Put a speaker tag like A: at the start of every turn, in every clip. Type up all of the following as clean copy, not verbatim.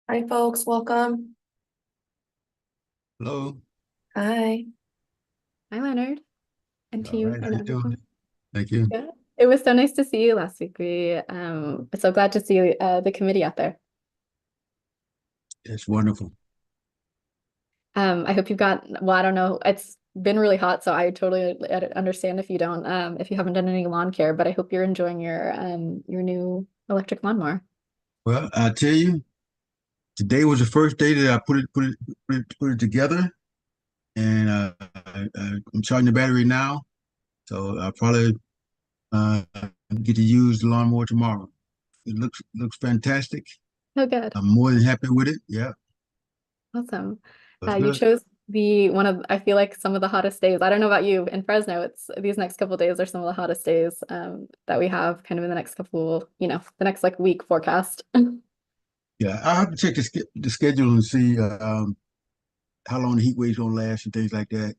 A: Hi, folks. Welcome.
B: Hello.
A: Hi.
C: Hi, Leonard, and
B: All
C: team
B: right. How
C: and
B: you doing?
C: everyone.
B: Thank you.
C: Yeah, it was so nice to see you last week. So glad to see the committee out there.
B: It's wonderful.
C: I hope you've got, well, I don't know, it's been really hot, so I totally understand if you don't, if you haven't done any lawn care, but I hope you're enjoying your new electric lawnmower.
B: Well, I tell you, today was the first day that I put it together, and I'm charging the battery now, so I'll probably uh, get to use the lawnmower tomorrow. It looks fantastic.
C: Oh, good.
B: I'm more than happy with it. Yeah,
C: Awesome.
B: looks
C: You
B: good.
C: chose the one of, I feel like some of the hottest days. I don't know about you in Fresno. It's these next couple of days are some of the hottest days that we have kind of in the next couple, the next like week forecast.
B: Yeah, I'll have to check the schedule and see how long the heat wave's gonna last and things like that,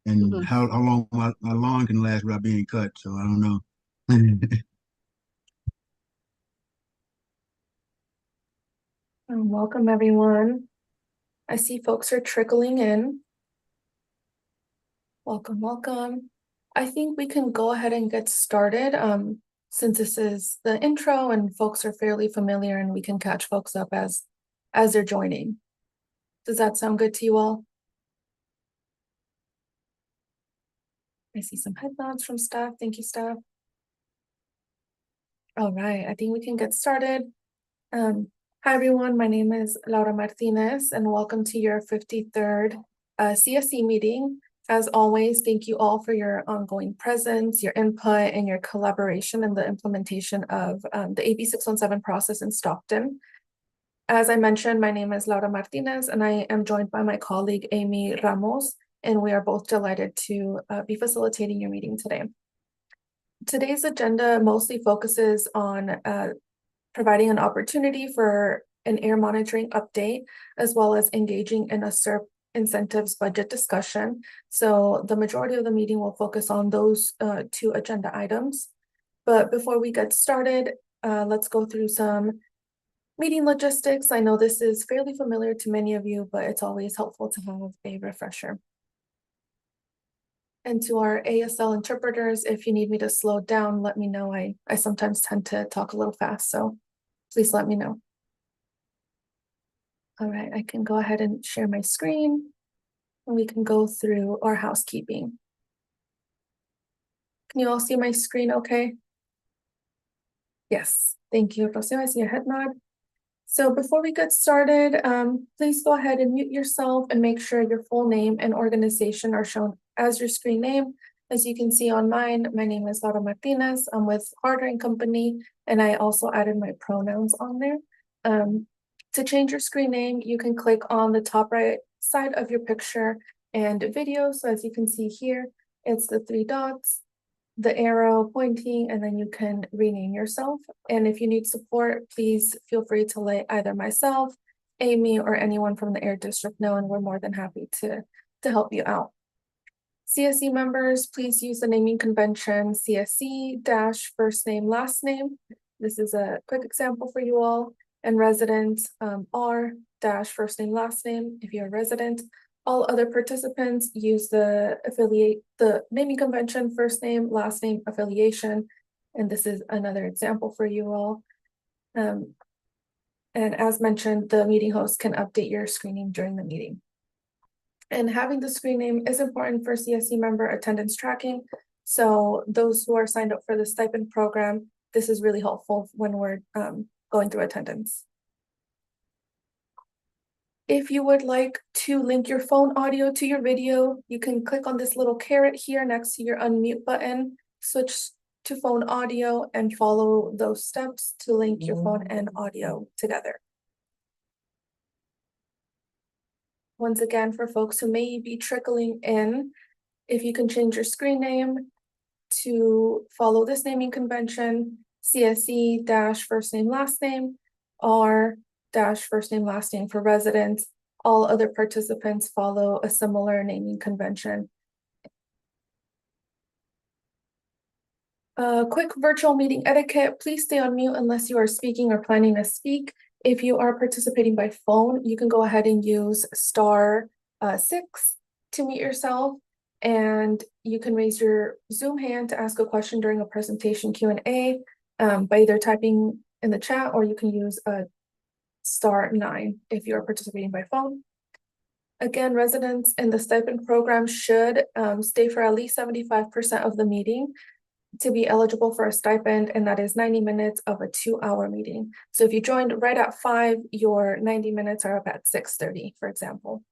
B: and
C: Mhm.
B: how long my lawn can last without being cut. So I don't know.
A: Welcome, everyone. I see folks are trickling in. Welcome, welcome. I think we can go ahead and get started since this is the intro and folks are fairly familiar and we can catch folks up as they're joining. Does that sound good to you all? I see some head nods from staff. Thank you, staff. All right, I think we can get started. Hi, everyone. My name is Laura Martinez, and welcome to your 53rd CSC meeting. As always, thank you all for your ongoing presence, your input, and your collaboration in the implementation of the AB617 process in Stockton. As I mentioned, my name is Laura Martinez, and I am joined by my colleague, Amy Ramos, and we are both delighted to be facilitating your meeting today. Today's agenda mostly focuses on providing an opportunity for an air monitoring update, as well as engaging in a SERP incentives budget discussion. So the majority of the meeting will focus on those two agenda items. But before we get started, let's go through some meeting logistics. I know this is fairly familiar to many of you, but it's always helpful to have a refresher. And to our ASL interpreters, if you need me to slow down, let me know. I sometimes tend to talk a little fast, so please let me know. All right, I can go ahead and share my screen and we can go through our housekeeping. Can you all see my screen okay? Yes, thank you. Rocio, I see a head nod. So before we get started, please go ahead and mute yourself and make sure your full name and organization are shown as your screen name. As you can see on mine, my name is Laura Martinez. I'm with Harder & Company, and I also added my pronouns on there. To change your screen name, you can click on the top right side of your picture and video. So as you can see here, it's the three dots, the arrow pointing, and then you can rename yourself. And if you need support, please feel free to let either myself, Amy, or anyone from the Air District know, and we're more than happy to help you out. CSC members, please use the naming convention CSC-first name, last name. This is a quick example for you all. And residents R-first name, last name if you're a resident. All other participants use the naming convention, first name, last name, affiliation. And this is another example for you all. And as mentioned, the meeting host can update your screening during the meeting. And having the screen name is important for CSC member attendance tracking. So those who are signed up for the stipend program, this is really helpful when we're going through attendance. If you would like to link your phone audio to your video, you can click on this little caret here next to your unmute button, switch to phone audio, and follow those steps to link your phone and audio together. Once again, for folks who may be trickling in, if you can change your screen name to follow this naming convention, CSC-first name, last name, R-first name, last name for residents. All other participants follow a similar naming convention. Quick virtual meeting etiquette. Please stay on mute unless you are speaking or planning to speak. If you are participating by phone, you can go ahead and use *6 to mute yourself, and you can raise your Zoom hand to ask a question during a presentation Q&A by either typing in the chat, or you can use *9 if you are participating by phone. Again, residents in the stipend program should stay for at least 75% of the meeting to be eligible for a stipend, and that is 90 minutes of a 2-hour meeting. So if you joined right at 5, your 90 minutes are up at 6:30, for example.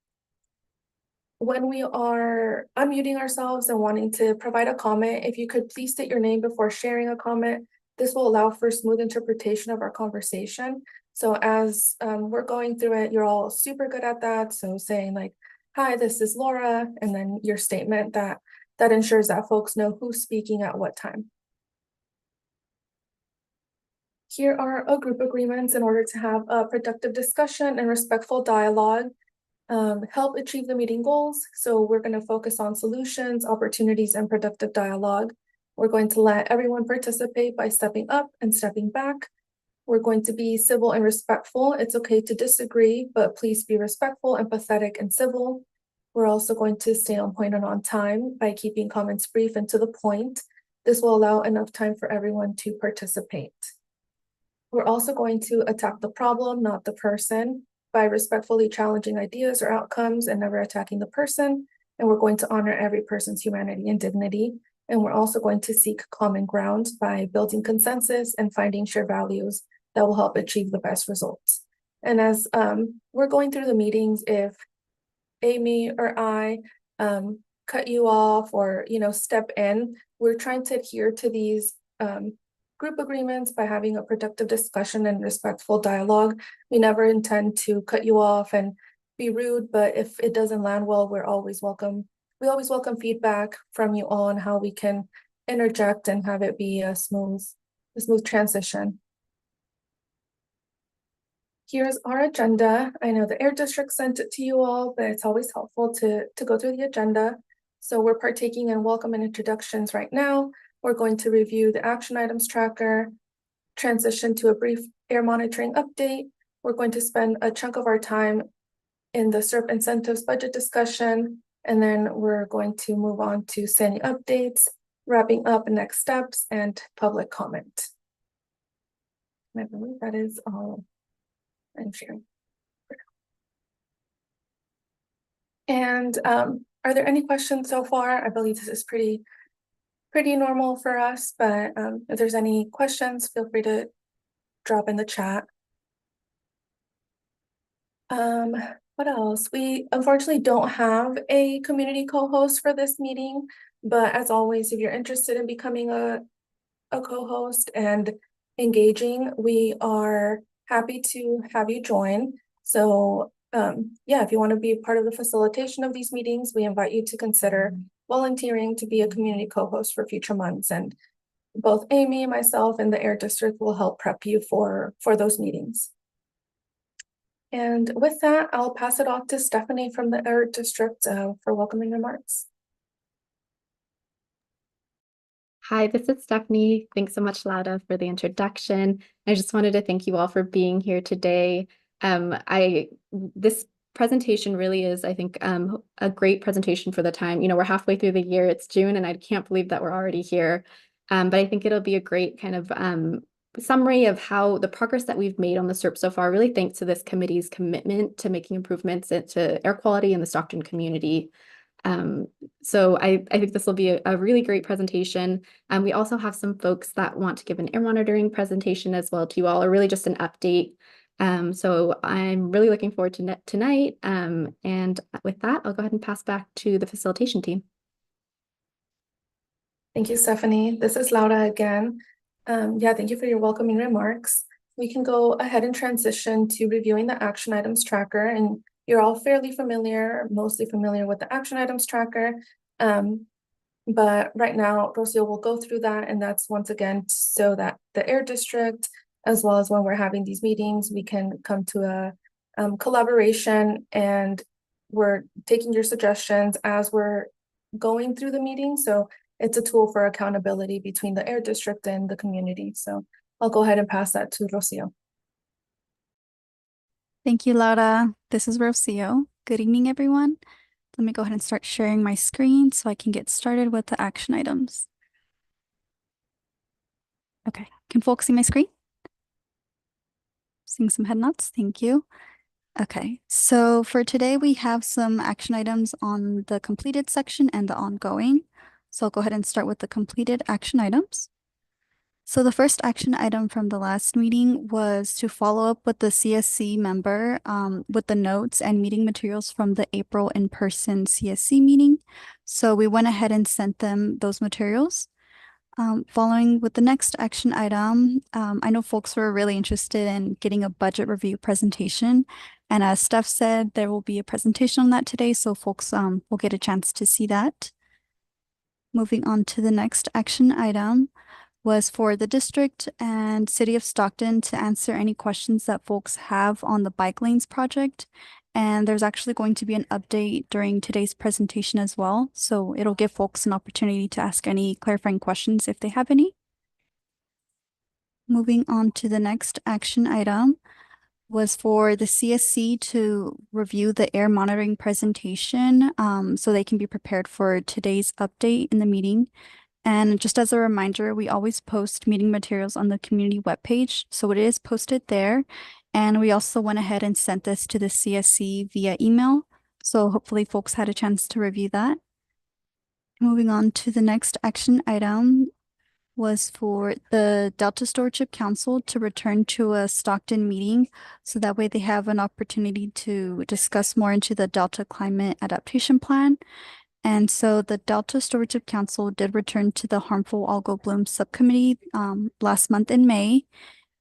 A: When we are unmuting ourselves and wanting to provide a comment, if you could please state your name before sharing a comment, this will allow for smooth interpretation of our conversation. So as we're going through it, you're all super good at that. So saying like, "Hi, this is Laura," and then your statement that ensures that folks know who's speaking at what time. Here are a group agreements in order to have a productive discussion and respectful dialogue. Help achieve the meeting goals. So we're going to focus on solutions, opportunities, and productive dialogue. We're going to let everyone participate by stepping up and stepping back. We're going to be civil and respectful. It's okay to disagree, but please be respectful, empathetic, and civil. We're also going to stay on point and on time by keeping comments brief and to the point. This will allow enough time for everyone to participate. We're also going to attack the problem, not the person, by respectfully challenging ideas or outcomes and never attacking the person. And we're going to honor every person's humanity and dignity. And we're also going to seek common ground by building consensus and finding shared values that will help achieve the best results. And as we're going through the meetings, if Amy or I cut you off or step in, we're trying to adhere to these group agreements by having a productive discussion and respectful dialogue. We never intend to cut you off and be rude, but if it doesn't land well, we always welcome feedback from you all on how we can interject and have it be a smooth transition. Here's our agenda. I know the Air District sent it to you all, but it's always helpful to go through the agenda. So we're partaking in welcome and introductions right now. We're going to review the action items tracker, transition to a brief air monitoring update. We're going to spend a chunk of our time in the SERP incentives budget discussion, and then we're going to move on to SANI updates, wrapping up next steps and public comment. I believe that is all I'm sharing. And are there any questions so far? I believe this is pretty normal for us, but if there's any questions, feel free to drop in the chat. What else? We unfortunately don't have a community co-host for this meeting, but as always, if you're interested in becoming a co-host and engaging, we are happy to have you join. So yeah, if you want to be part of the facilitation of these meetings, we invite you to consider volunteering to be a community co-host for future months, and both Amy, myself, and the Air District will help prep you for those meetings. And with that, I'll pass it off to Stephanie from the Air District for welcoming remarks.
C: Hi, this is Stephanie. Thanks so much, Lauda, for the introduction. I just wanted to thank you all for being here today. This presentation really is, I think, a great presentation for the time. We're halfway through the year. It's June, and I can't believe that we're already here. But I think it'll be a great kind of summary of how the progress that we've made on the SERP so far, really thanks to this committee's commitment to making improvements to air quality in the Stockton community. So I think this will be a really great presentation. We also have some folks that want to give an air monitoring presentation as well to you all, or really just an update. So I'm really looking forward to tonight. And with that, I'll go ahead and pass back to the facilitation team.
A: Thank you, Stephanie. This is Laura again. Yeah, thank you for your welcoming remarks. We can go ahead and transition to reviewing the action items tracker, and you're all fairly familiar, mostly familiar with the action items tracker. But right now, Rocio will go through that, and that's once again so that the Air District, as well as when we're having these meetings, we can come to a collaboration, and we're taking your suggestions as we're going through the meeting. So it's a tool for accountability between the Air District and the community. So I'll go ahead and pass that to Rocio.
D: Thank you, Laura. This is Rocio. Good evening, everyone. Let me go ahead and start sharing my screen so I can get started with the action items. Okay, can folks see my screen? Seeing some head nods, thank you. Okay, so for today, we have some action items on the completed section and the ongoing. So I'll go ahead and start with the completed action items. So the first action item from the last meeting was to follow up with the CSC member with the notes and meeting materials from the April in-person CSC meeting. So we went ahead and sent them those materials. Following with the next action item, I know folks were really interested in getting a budget review presentation. And as Steph said, there will be a presentation on that today, so folks will get a chance to see that. Moving on to the next action item was for the district and city of Stockton to answer any questions that folks have on the bike lanes project. And there's actually going to be an update during today's presentation as well. So it'll give folks an opportunity to ask any clarifying questions if they have any. Moving on to the next action item was for the CSC to review the air monitoring presentation so they can be prepared for today's update in the meeting. And just as a reminder, we always post meeting materials on the community webpage, so it is posted there. And we also went ahead and sent this to the CSC via email, so hopefully folks had a chance to review that. Moving on to the next action item was for the Delta Stewardship Council to return to a Stockton meeting, so that way they have an opportunity to discuss more into the Delta Climate Adaptation Plan. And so the Delta Stewardship Council did return to the Harmful Algal Bloom Subcommittee last month in May.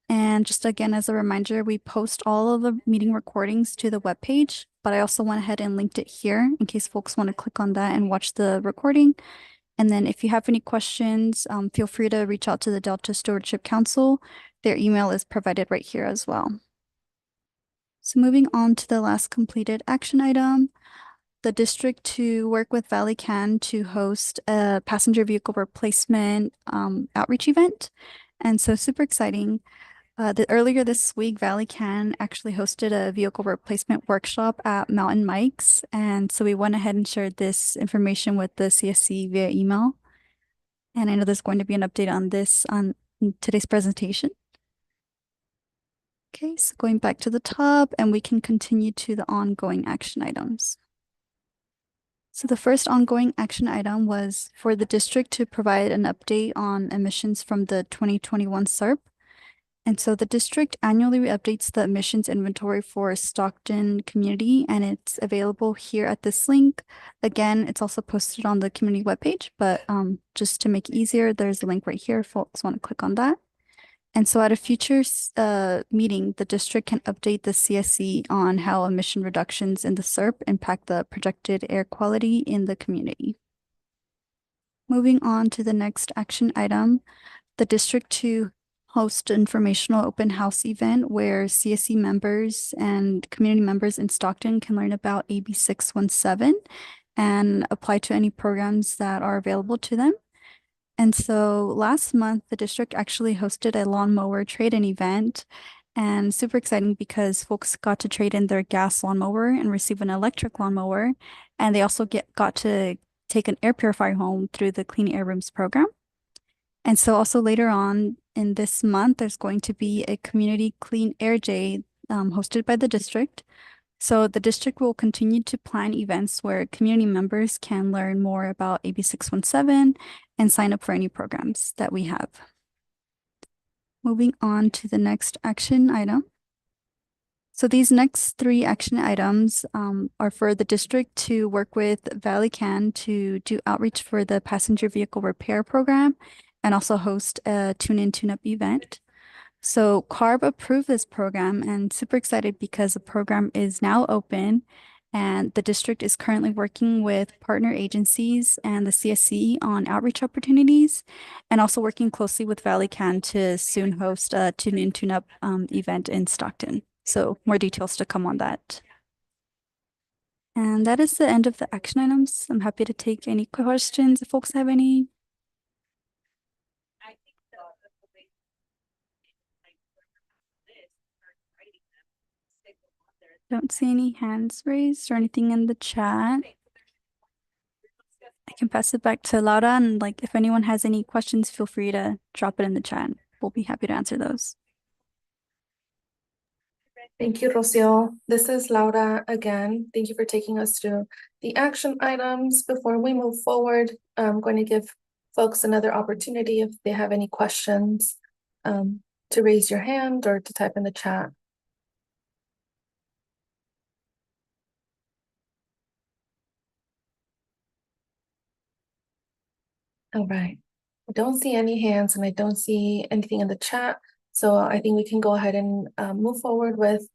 D: And just again, as a reminder, we post all of the meeting recordings to the webpage, but I also went ahead and linked it here in case folks want to click on that and watch the recording. And then if you have any questions, feel free to reach out to the Delta Stewardship Council. Their email is provided right here as well. So moving on to the last completed action item, the district to work with Valley Can to host a passenger vehicle replacement outreach event. And so super exciting. Earlier this week, Valley Can actually hosted a vehicle replacement workshop at Mountain Mike's. And so we went ahead and shared this information with the CSC via email. And I know there's going to be an update on this on today's presentation. Okay, so going back to the top, and we can continue to the ongoing action items. So the first ongoing action item was for the district to provide an update on emissions from the 2021 SERP. And so the district annually updates the emissions inventory for Stockton community, and it's available here at this link. Again, it's also posted on the community webpage, but just to make it easier, there's a link right here if folks want to click on that. And so at a future meeting, the district can update the CSC on how emission reductions in the SERP impact the projected air quality in the community. Moving on to the next action item, the district to host an informational open house event where CSC members and community members in Stockton can learn about AB617 and apply to any programs that are available to them. And so last month, the district actually hosted a lawnmower trade-in event, and super exciting because folks got to trade in their gas lawnmower and receive an electric lawnmower. And they also got to take an air purifier home through the Clean Air Rooms program. And so also later on in this month, there's going to be a community clean air day hosted by the district. So the district will continue to plan events where community members can learn more about AB617 and sign up for any programs that we have. Moving on to the next action item. So these next three action items are for the district to work with Valley Can to do outreach for the passenger vehicle repair program and also host a tune-in tune-up event. So CARB approved this program and super excited because the program is now open and the district is currently working with partner agencies and the CSC on outreach opportunities and also working closely with Valley Can to soon host a tune-in tune-up event in Stockton. So more details to come on that. And that is the end of the action items. I'm happy to take any questions if folks have any. Don't see any hands raised or anything in the chat. I can pass it back to Laura, and like if anyone has any questions, feel free to drop it in the chat. We'll be happy to answer those.
A: Thank you, Rocio. This is Laura again. Thank you for taking us through the action items. Before we move forward, I'm going to give folks another opportunity if they have any questions to raise your hand or to type in the chat. All right. I don't see any hands and I don't see anything in the chat. So I think we can go ahead and move forward with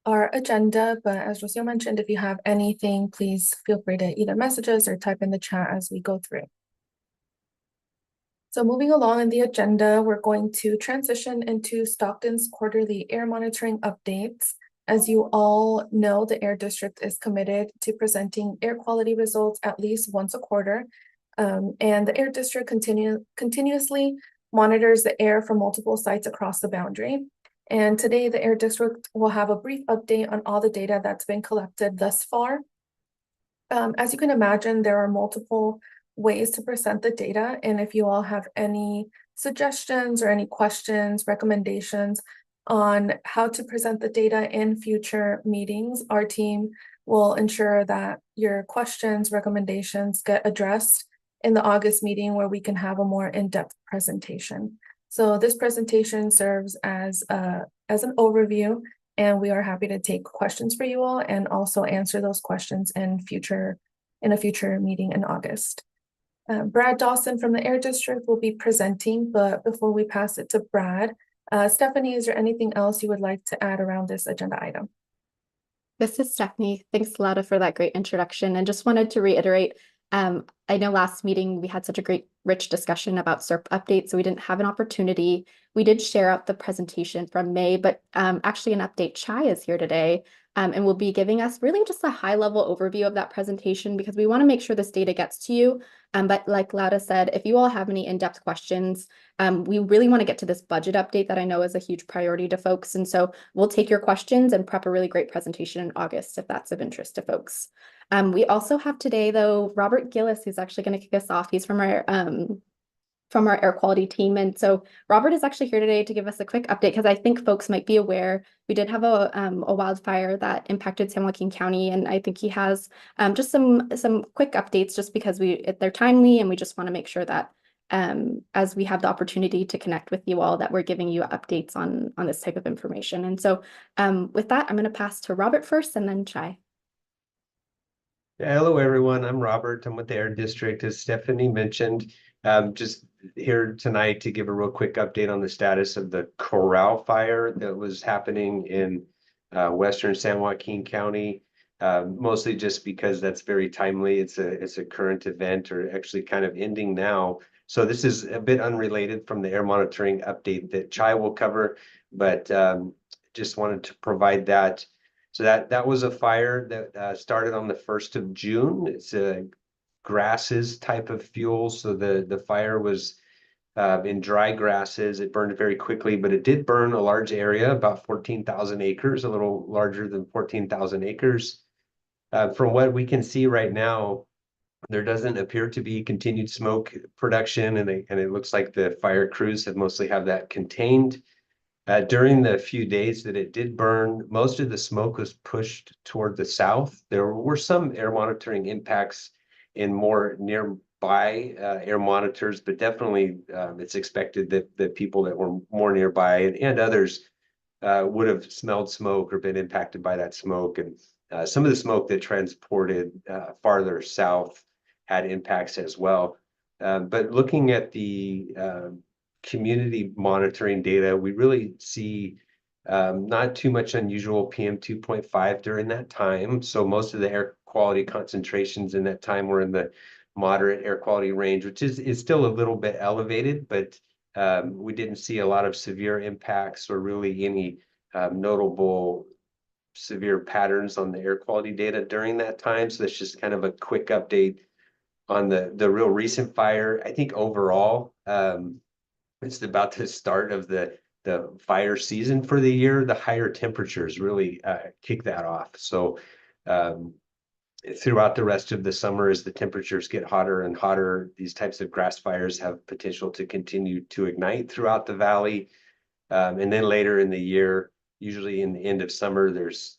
A: our agenda. But as Rocio mentioned, if you have anything, please feel free to either message us or type in the chat as we go through. So moving along in the agenda, we're going to transition into Stockton's quarterly air monitoring updates. As you all know, the Air District is committed to presenting air quality results at least once a quarter. And the Air District continuously monitors the air from multiple sites across the boundary. And today, the Air District will have a brief update on all the data that's been collected thus far. As you can imagine, there are multiple ways to present the data. And if you all have any suggestions or any questions, recommendations on how to present the data in future meetings, our team will ensure that your questions, recommendations get addressed in the August meeting where we can have a more in-depth presentation. So this presentation serves as an overview, and we are happy to take questions for you all and also answer those questions in a future meeting in August. Brad Dawson from the Air District will be presenting, but before we pass it to Brad, Stephanie, is there anything else you would like to add around this agenda item?
C: This is Stephanie. Thanks, Laura, for that great introduction. And just wanted to reiterate, I know last meeting we had such a great, rich discussion about SERP updates, so we didn't have an opportunity. We did share out the presentation from May, but actually an update Chai is here today and will be giving us really just a high-level overview of that presentation because we want to make sure this data gets to you. But like Laura said, if you all have any in-depth questions, we really want to get to this budget update that I know is a huge priority to folks. And so we'll take your questions and prep a really great presentation in August if that's of interest to folks. We also have today, though, Robert Gillis, who's actually going to kick us off. He's from our air quality team. And so Robert is actually here today to give us a quick update because I think folks might be aware we did have a wildfire that impacted San Joaquin County. And I think he has just some quick updates just because they're timely and we just want to make sure that as we have the opportunity to connect with you all that we're giving you updates on this type of information. And so with that, I'm going to pass to Robert first and then Chai.
E: Yeah, hello, everyone. I'm Robert. I'm with the Air District, as Stephanie mentioned. Just here tonight to give a real quick update on the status of the Corral fire that was happening in western San Joaquin County. Mostly just because that's very timely. It's a current event, or actually kind of ending now. So this is a bit unrelated from the air monitoring update that Chai will cover, but just wanted to provide that. So that was a fire that started on the 1st of June. It's a grasses type of fuel. So the fire was in dry grasses. It burned very quickly, but it did burn a large area, about 14,000 acres, a little larger than 14,000 acres. From what we can see right now, there doesn't appear to be continued smoke production, and it looks like the fire crews have that contained. During the few days that it did burn, most of the smoke was pushed toward the south. There were some air monitoring impacts in more nearby air monitors, but definitely it's expected that people that were more nearby and others would have smelled smoke or been impacted by that smoke. And some of the smoke that transported farther south had impacts as well. But looking at the community monitoring data, we really see not too much unusual PM 2.5 during that time. So most of the air quality concentrations in that time were in the moderate air quality range, which is still a little bit elevated, but we didn't see a lot of severe impacts or really any notable severe patterns on the air quality data during that time. So that's just kind of a quick update on the real recent fire. I think overall, it's about the start of the the fire season for the year, the higher temperatures really kick that off. So throughout the rest of the summer, as the temperatures get hotter and hotter, these types of grass fires have potential to continue to ignite throughout the valley. And then later in the year, usually in the end of summer, there's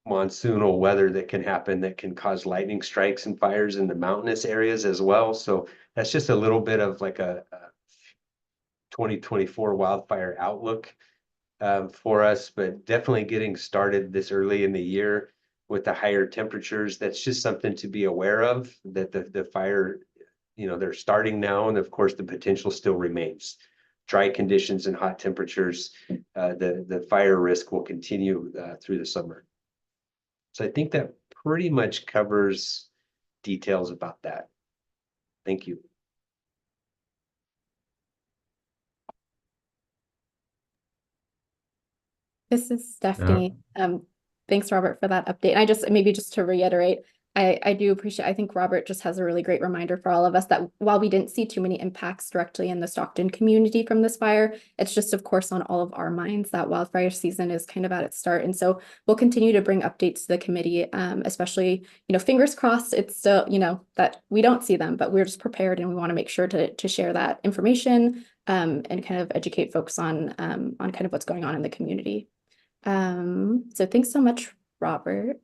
E: monsoonal weather that can happen that can cause lightning strikes and fires in the mountainous areas as well. So that's just a little bit of like a 2024 wildfire outlook for us, but definitely getting started this early in the year with the higher temperatures. That's just something to be aware of, that the fire, they're starting now, and of course the potential still remains. Dry conditions and hot temperatures, the fire risk will continue through the summer. So I think that pretty much covers details about that. Thank you.
C: This is Stephanie. Thanks, Robert, for that update. I just maybe just to reiterate, I do appreciate, I think Robert just has a really great reminder for all of us that while we didn't see too many impacts directly in the Stockton community from this fire, it's just, of course, on all of our minds that wildfire season is kind of at its start. And so we'll continue to bring updates to the committee, especially, fingers crossed, it's still, that we don't see them, but we're just prepared and we want to make sure to share that information and kind of educate folks on kind of what's going on in the community. So thanks so much, Robert.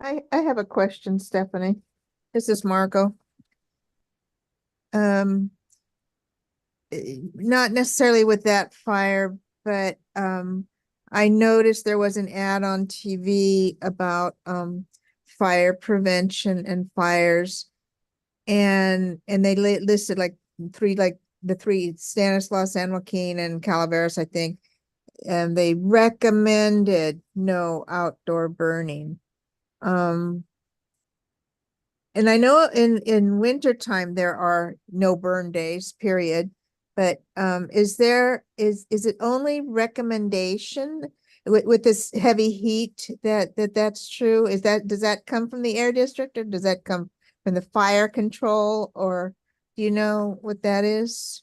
F: I have a question, Stephanie. This is Margot. Not necessarily with that fire, but I noticed there was an ad on TV about fire prevention and fires, and they listed like the three Stanislaus, San Joaquin, and Calaveras, I think, and they recommended no outdoor burning. And I know in wintertime there are no burn days, period. But is it only recommendation with this heavy heat that's true? Does that come from the air district, or does that come from the fire control, or do you know what that is?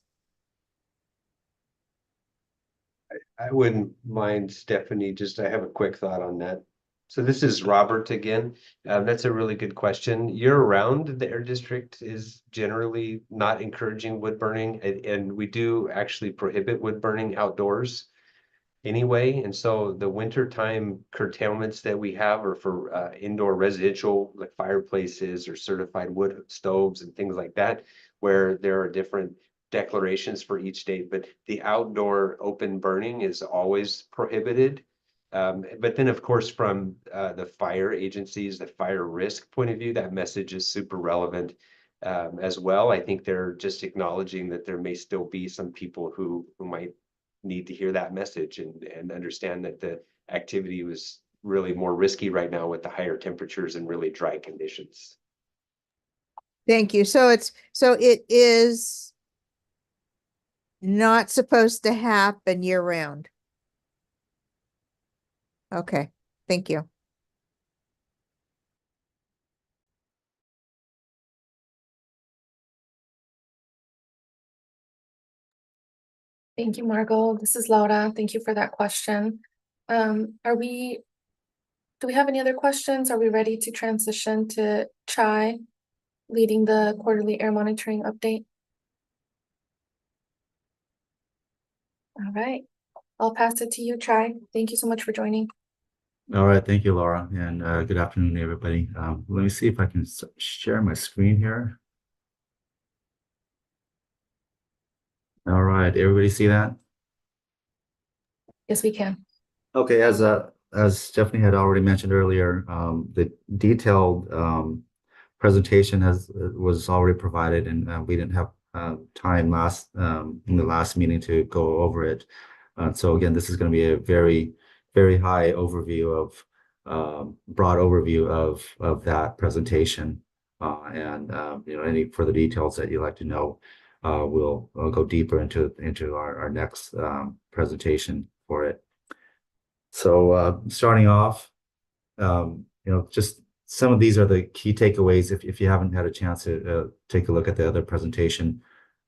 E: I wouldn't mind, Stephanie, I have a quick thought on that. So this is Robert again. That's a really good question. Year-round, the air district is generally not encouraging wood burning, and we do actually prohibit wood burning outdoors anyway. And so the wintertime curtailments that we have are for indoor residential, like fireplaces or certified wood stoves and things like that, where there are different declarations for each state, but the outdoor open burning is always prohibited. But then, of course, from the fire agencies, the fire risk point of view, that message is super relevant as well. I think they're just acknowledging that there may still be some people who might need to hear that message and understand that the activity was really more risky right now with the higher temperatures and really dry conditions.
F: Thank you. So it is not supposed to happen year round. Okay, thank you.
A: Thank you, Margot. This is Laura. Thank you for that question. Do we have any other questions? Are we ready to transition to Chai leading the quarterly air monitoring update? All right, I'll pass it to you, Chai. Thank you so much for joining.
G: All right, thank you, Laura, and good afternoon, everybody. Let me see if I can share my screen here. All right, everybody see that?
A: Yes, we can.
G: Okay, as Stephanie had already mentioned earlier, the detailed presentation was already provided, and we didn't have time in the last meeting to go over it. So again, this is going to be a very, very high overview of broad overview of that presentation, and any further details that you'd like to know, we'll go deeper into our next presentation for it. So starting off, just some of these are the key takeaways if you haven't had a chance to take a look at the other presentation.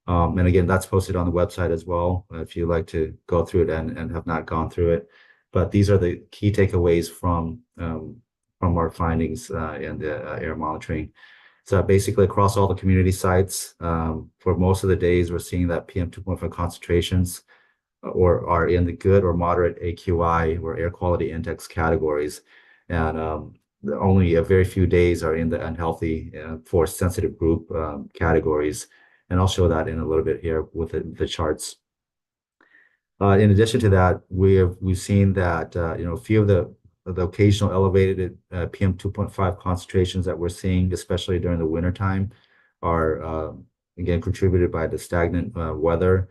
G: And again, that's posted on the website as well, if you like to go through it and have not gone through it. But these are the key takeaways from our findings in the air monitoring. So basically across all the community sites, for most of the days, we're seeing that PM 2.5 concentrations or are in the good or moderate AQI or air quality index categories. And only a very few days are in the unhealthy for sensitive group categories. And I'll show that in a little bit here with the charts. In addition to that, we've seen that a few of the occasional elevated PM 2.5 concentrations that we're seeing, especially during the wintertime, are again contributed by the stagnant weather.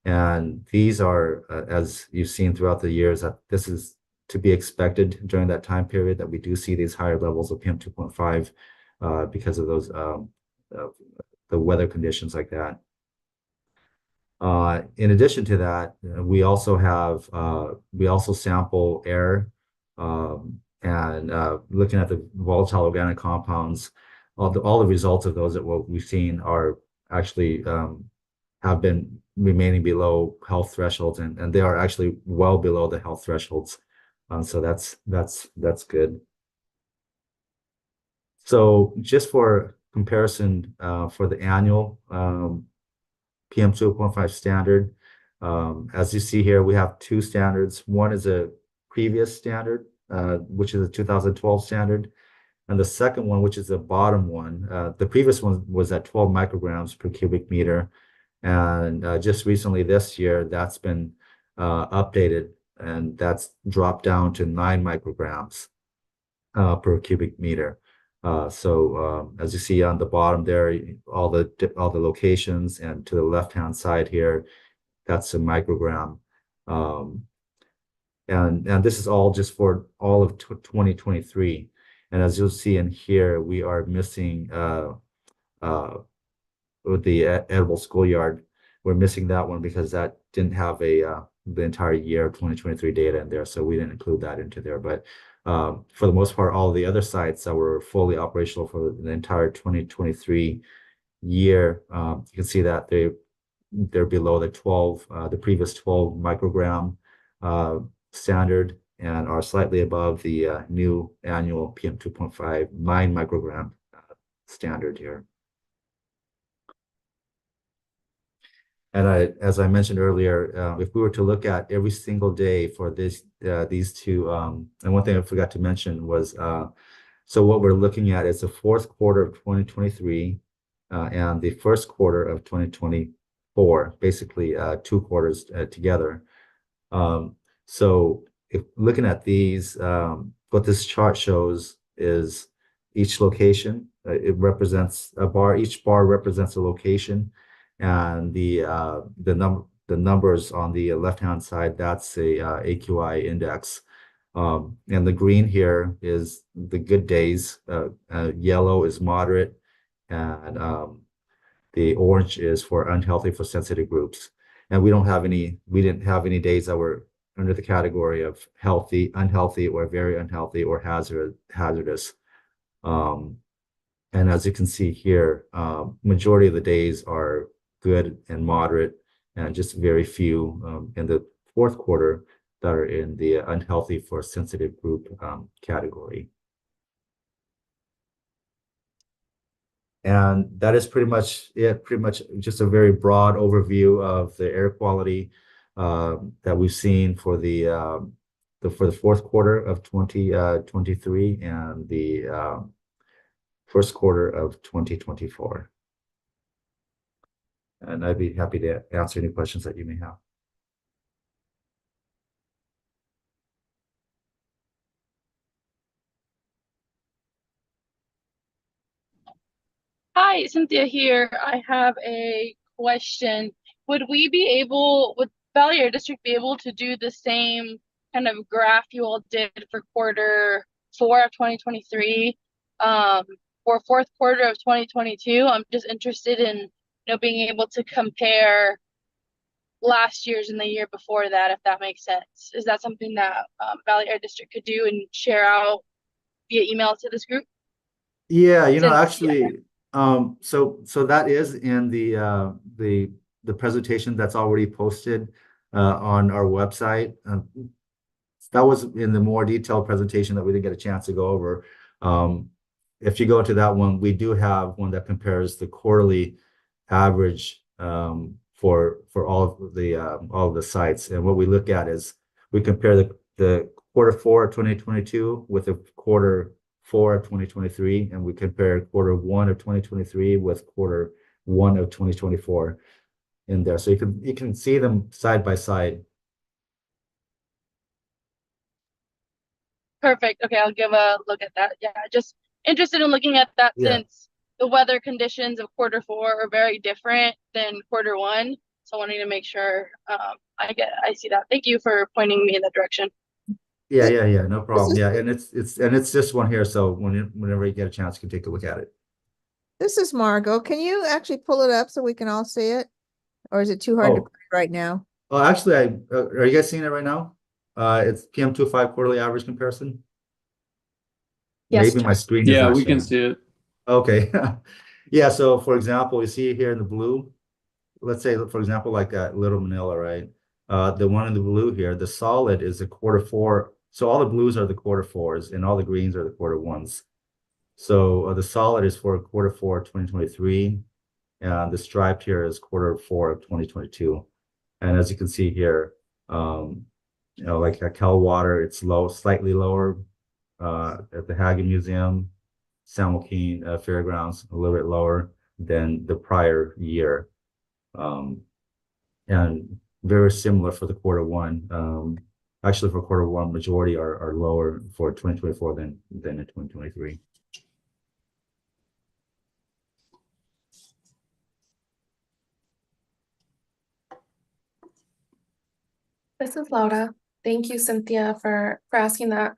G: And these are, as you've seen throughout the years, that this is to be expected during that time period, that we do see these higher levels of PM 2.5 because of those the weather conditions like that. In addition to that, we also sample air and looking at the volatile organic compounds. All the results of those that what we've seen are actually have been remaining below health thresholds, and they are actually well below the health thresholds. So that's good. So just for comparison, for the annual PM 2.5 standard, as you see here, we have two standards. One is a previous standard, which is a 2012 standard. And the second one, which is the bottom one, the previous one was at 12 micrograms per cubic meter. And just recently this year, that's been updated, and that's dropped down to 9 micrograms per cubic meter. So as you see on the bottom there, all the locations, and to the left-hand side here, that's a microgram. And this is all just for all of 2023. And as you'll see in here, we are missing with the edible schoolyard, we're missing that one because that didn't have the entire year of 2023 data in there, so we didn't include that into there. But for the most part, all the other sites that were fully operational for the entire 2023 year, you can see that they're below the previous 12 microgram standard, and are slightly above the new annual PM 2.5 9 microgram standard here. And as I mentioned earlier, if we were to look at every single day for these two, and one thing I forgot to mention was, so what we're looking at is the fourth quarter of 2023 and the first quarter of 2024, basically 2 quarters together. So if looking at these, what this chart shows is each location, it represents a bar, each bar represents a location. And the numbers on the left-hand side, that's a AQI index. And the green here is the good days. Yellow is moderate, and the orange is for unhealthy for sensitive groups. And we didn't have any days that were under the category of healthy, unhealthy, or very unhealthy, or hazardous. And as you can see here, majority of the days are good and moderate, and just very few in the fourth quarter that are in the unhealthy for sensitive group category. And that is pretty much it, just a very broad overview of the air quality that we've seen for the fourth quarter of 2023 and the first quarter of 2024. And I'd be happy to answer any questions that you may have.
H: Hi, Cynthia here. I have a question. Would Valley Air District be able to do the same kind of graph you all did for quarter 4 of 2023 for fourth quarter of 2022? I'm just interested in being able to compare last year's and the year before that, if that makes sense. Is that something that Valley Air District could do and share out via email to this group?
G: Yeah, actually, So that is in the presentation that's already posted on our website. That was in the more detailed presentation that we didn't get a chance to go over. If you go to that one, we do have one that compares the quarterly average for all of the sites. And what we look at is we compare the quarter four of 2022 with the quarter four of 2023, and we compare quarter one of 2023 with quarter one of 2024 in there. So you can see them side by side.
H: Perfect. Okay, I'll give a look at that. Yeah, just interested in looking at that
G: Yeah.
H: since the weather conditions of quarter four are very different than quarter one. So wanting to make sure I see that. Thank you for pointing me in that direction.
G: Yeah, no problem.
F: is-
G: Yeah, and it's this one here, so whenever you get a chance, you can take a look at it.
F: This is Margot. Can you actually pull it up so we can all see it? Or is it too hard to
G: Oh.
F: find right now?
G: Well, actually, are you guys seeing it right now? It's PM25 quarterly average comparison.
C: Yes,
G: Maybe my screen is
I: Yeah,
G: not
I: we can
G: showing.
I: see it.
G: Okay. Yeah, so for example, you see here in the blue, let's say, for example, like that Little Manila, right? The one in the blue here, the solid is the quarter four. So all the blues are the quarter fours and all the greens are the quarter ones. So the solid is for quarter four 2023, and the striped here is quarter four of 2022. And as you can see here, like at Cal Water, it's low, slightly lower. At the Hagen Museum, San Joaquin Fairgrounds, a little bit lower than the prior year. And very similar for the quarter one. Actually, for quarter one, majority are lower for 2024 than in 2023.
A: This is Laura. Thank you, Cynthia, for asking that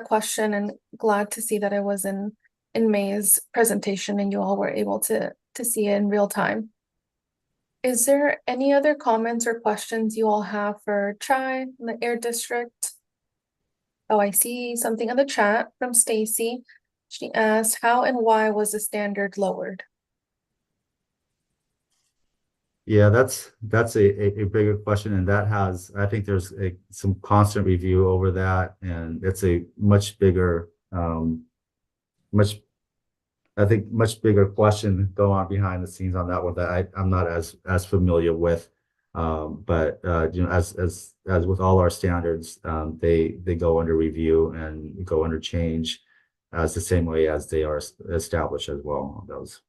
A: question, and glad to see that it was in May's presentation and you all were able to see it in real time. Is there any other comments or questions you all have for Chai in the Air District? Oh, I see something in the chat from Stacy. She asked, how and why was the standard lowered?
G: Yeah, that's a bigger question, and that has, I think there's some constant review over that, and it's a much bigger, much bigger question going on behind the scenes on that one that I'm not as familiar with. But as with all our standards, they go under review and go under change as the same way as they are established as well on those.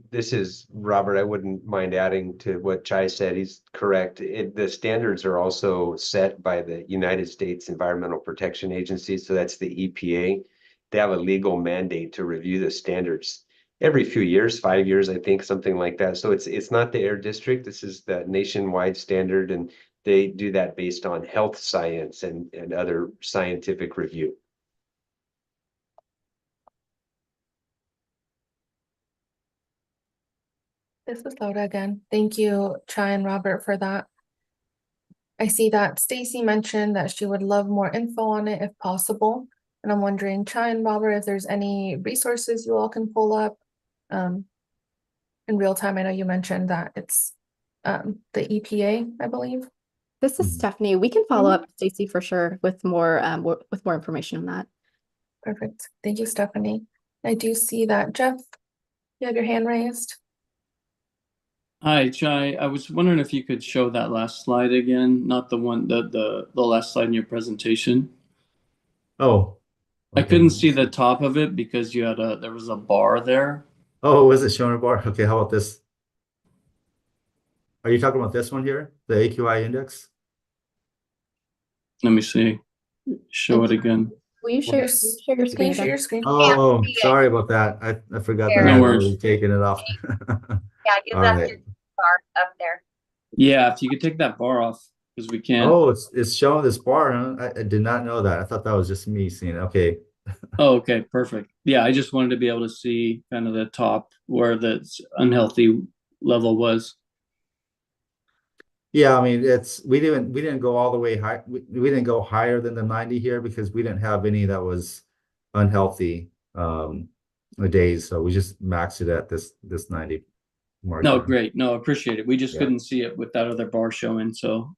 E: This is Robert. I wouldn't mind adding to what Chai said. He's correct. The standards are also set by the United States Environmental Protection Agency. So that's the EPA. They have a legal mandate to review the standards every few years, 5 years, I think, something like that. So it's not the Air District. This is the nationwide standard, and they do that based on health science and other scientific review.
A: This is Laura again. Thank you, Chai and Robert, for that. I see that Stacy mentioned that she would love more info on it if possible. And I'm wondering, Chai and Robert, if there's any resources you all can pull up in real time. I know you mentioned that it's the EPA, I believe.
C: This is Stephanie. We can follow up, Stacy, for sure, with more information on that.
A: Perfect. Thank you, Stephanie. I do see that, Jeff, you have your hand raised.
I: Hi, Chai. I was wondering if you could show that last slide again, not the one the last slide in your presentation.
G: Oh,
I: I
G: okay.
I: couldn't see the top of it because there was a bar there.
G: Oh, was it showing a bar? Okay, how about this? Are you talking about this one here, the AQI index?
I: Let me see. Show it again.
C: Will you share your screen
A: Can you share
C: again?
A: your screen?
G: Oh, sorry about that. I forgot that
I: No
G: I had
I: worries.
G: already taken it off.
J: Yeah, you
G: All
J: left
G: right.
J: your bar up there.
I: Yeah, if you could take that bar off, because we can't.
G: Oh, it's showing this bar, huh? I did not know that. I thought that was just me seeing it. Okay.
I: Oh, okay, perfect. Yeah, I just wanted to be able to see kind of the top where the unhealthy level was.
G: Yeah, I mean, we didn't go all the way high. We didn't go higher than the 90 here because we didn't have any that was unhealthy days. So we just maxed it at this 90 mark.
I: No,
G: there.
I: great. No, appreciate it. We just
G: Yeah.
I: couldn't see it with that other bar showing. So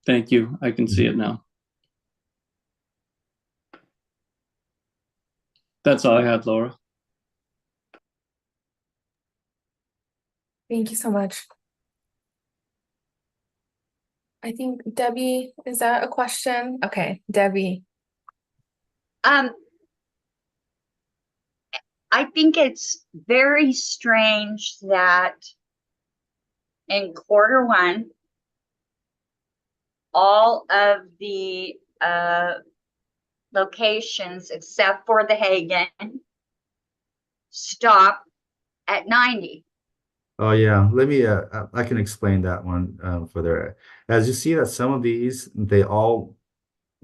I: thank you. I can see it now. That's all I had, Laura.
A: Thank you so much. I think Debbie, is that a question? Okay, Debbie.
J: I think it's very strange that in Q1, all of the locations except for the Hagen stop at 90.
G: Oh yeah, let me I can explain that one further. As you see that some of these they all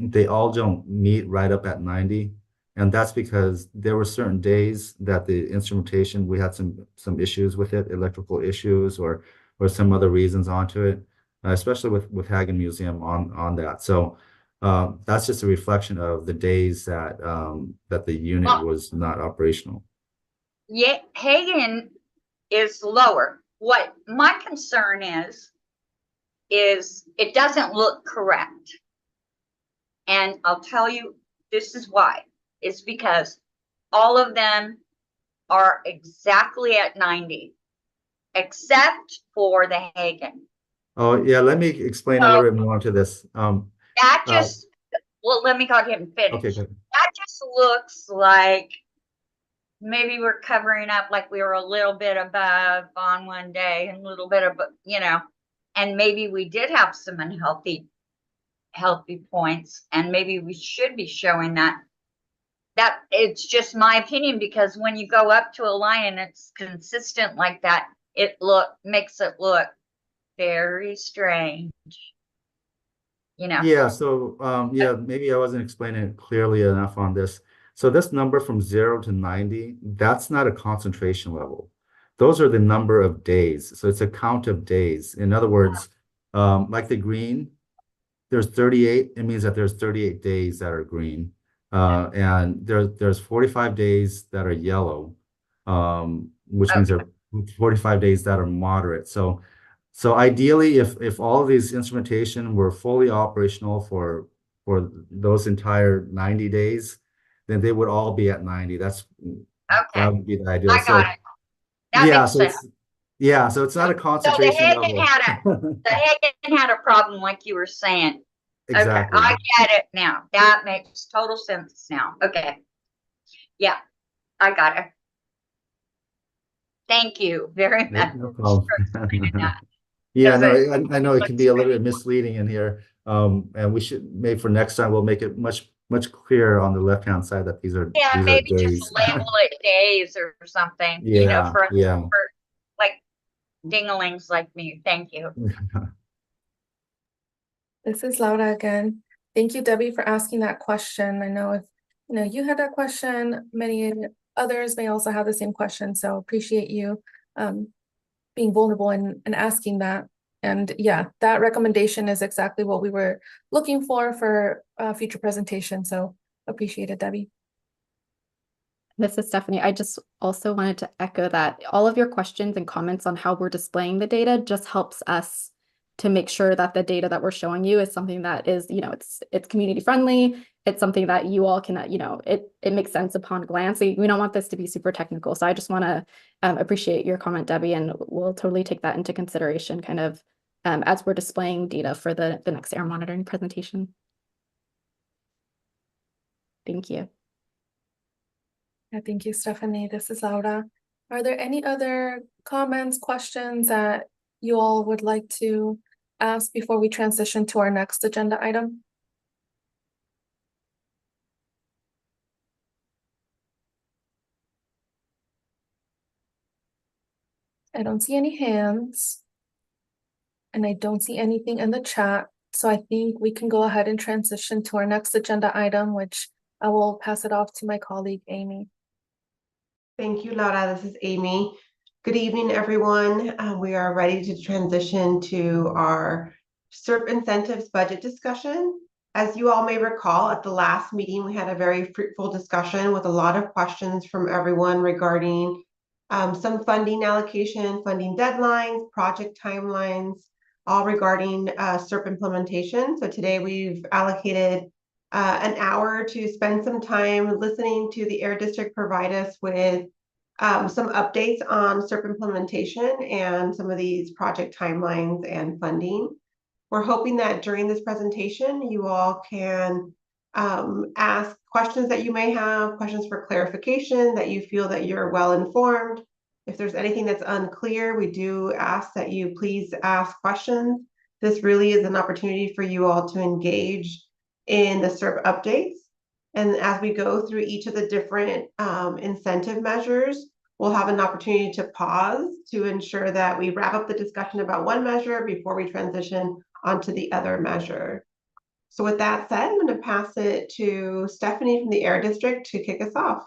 G: don't meet right up at 90, and that's because there were certain days that the instrumentation we had some issues with it, electrical issues or some other reasons onto it, especially with Hagen Museum on that. So that's just a reflection of the days that that the unit was not operational.
J: Yeah, Hagen is lower. What my concern is it doesn't look correct. And I'll tell you, this is why. It's because all of them are exactly at 90, except for the Hagen.
G: Oh yeah, let me explain a little bit more to this.
J: That just, well, let me go ahead and finish.
G: Okay, good.
J: That just looks like maybe we're covering up, like we were a little bit above on one day and a little bit of, and maybe we did have some unhealthy points, and maybe we should be showing that. That it's just my opinion, because when you go up to a line and it's consistent like that, it makes it look very strange.
G: Yeah, so yeah, maybe I wasn't explaining it clearly enough on this. So this number from 0 to 90, that's not a concentration level. Those are the number of days. So it's a count of days. In other words, like the green, there's 38. It means that there's 38 days that are green. And there's 45 days that are yellow, which means there are 45 days that are moderate. So ideally, if all of these instrumentation were fully operational for those entire 90 days, then they would all be at 90. That would be the ideal.
J: I got it. That makes sense.
G: So it's not a concentration
J: so
G: level.
J: The Hagen had a problem, like you were saying.
G: Exactly.
J: Okay, I get it now. That makes total sense now. Okay. Yeah, I got it. Thank you very much.
G: No problem. Yeah, no, I know it can be a little bit misleading in here. And we should, maybe for next time, we'll make it much clearer on the left-hand side that these are
J: maybe
G: days.
J: just label it days or something.
G: Yeah,
J: for
G: yeah.
J: like dinglings like me. Thank you.
A: This is Laura again. Thank you, Debbie, for asking that question. I know if you had that question, many others may also have the same question. So appreciate you being vulnerable and asking that. And yeah, that recommendation is exactly what we were looking for future presentation. So appreciate it, Debbie.
C: This is Stephanie. I just also wanted to echo that all of your questions and comments on how we're displaying the data just helps us to make sure that the data that we're showing you is something that is, it's community friendly. It's something that you all can, it makes sense upon glance. We don't want this to be super technical. So I just want to appreciate your comment, Debbie, and we'll totally take that into consideration kind of as we're displaying data for the next air monitoring presentation. Thank you.
A: Yeah, thank you, Stephanie. This is Laura. Are there any other comments, questions that you all would like to ask before we transition to our next agenda item? I don't see any hands. And I don't see anything in the chat. So I think we can go ahead and transition to our next agenda item, which I will pass it off to my colleague, Amy.
K: Thank you, Laura. This is Amy. Good evening, everyone. We are ready to transition to our SERP incentives budget discussion. As you all may recall, at the last meeting, we had a very fruitful discussion with a lot of questions from everyone regarding some funding allocation, funding deadlines, project timelines, all regarding SERP implementation. So today we've allocated an hour to spend some time listening to the Air District provide us with some updates on SERP implementation and some of these project timelines and funding. We're hoping that during this presentation, you all can ask questions that you may have, questions for clarification, that you feel that you're well informed. If there's anything that's unclear, we do ask that you please ask questions. This really is an opportunity for you all to engage in the SERP updates. And as we go through each of the different incentive measures, we'll have an opportunity to pause to ensure that we wrap up the discussion about one measure before we transition onto the other measure. So with that said, I'm going to pass it to Stephanie from the Air District to kick us off.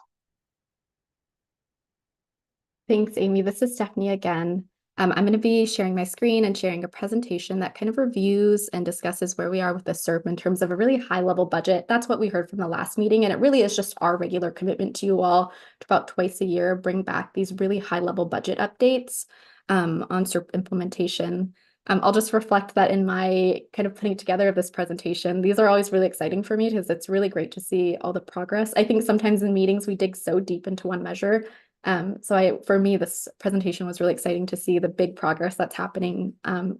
C: Thanks, Amy. This is Stephanie again. I'm going to be sharing my screen and sharing a presentation that kind of reviews and discusses where we are with the SERP in terms of a really high-level budget. That's what we heard from the last meeting, and it really is just our regular commitment to you all to about twice a year bring back these really high-level budget updates on SERP implementation. I'll just reflect that in my kind of putting together of this presentation. These are always really exciting for me because it's really great to see all the progress. I think sometimes in meetings we dig so deep into one measure. For me, this presentation was really exciting to see the big progress that's happening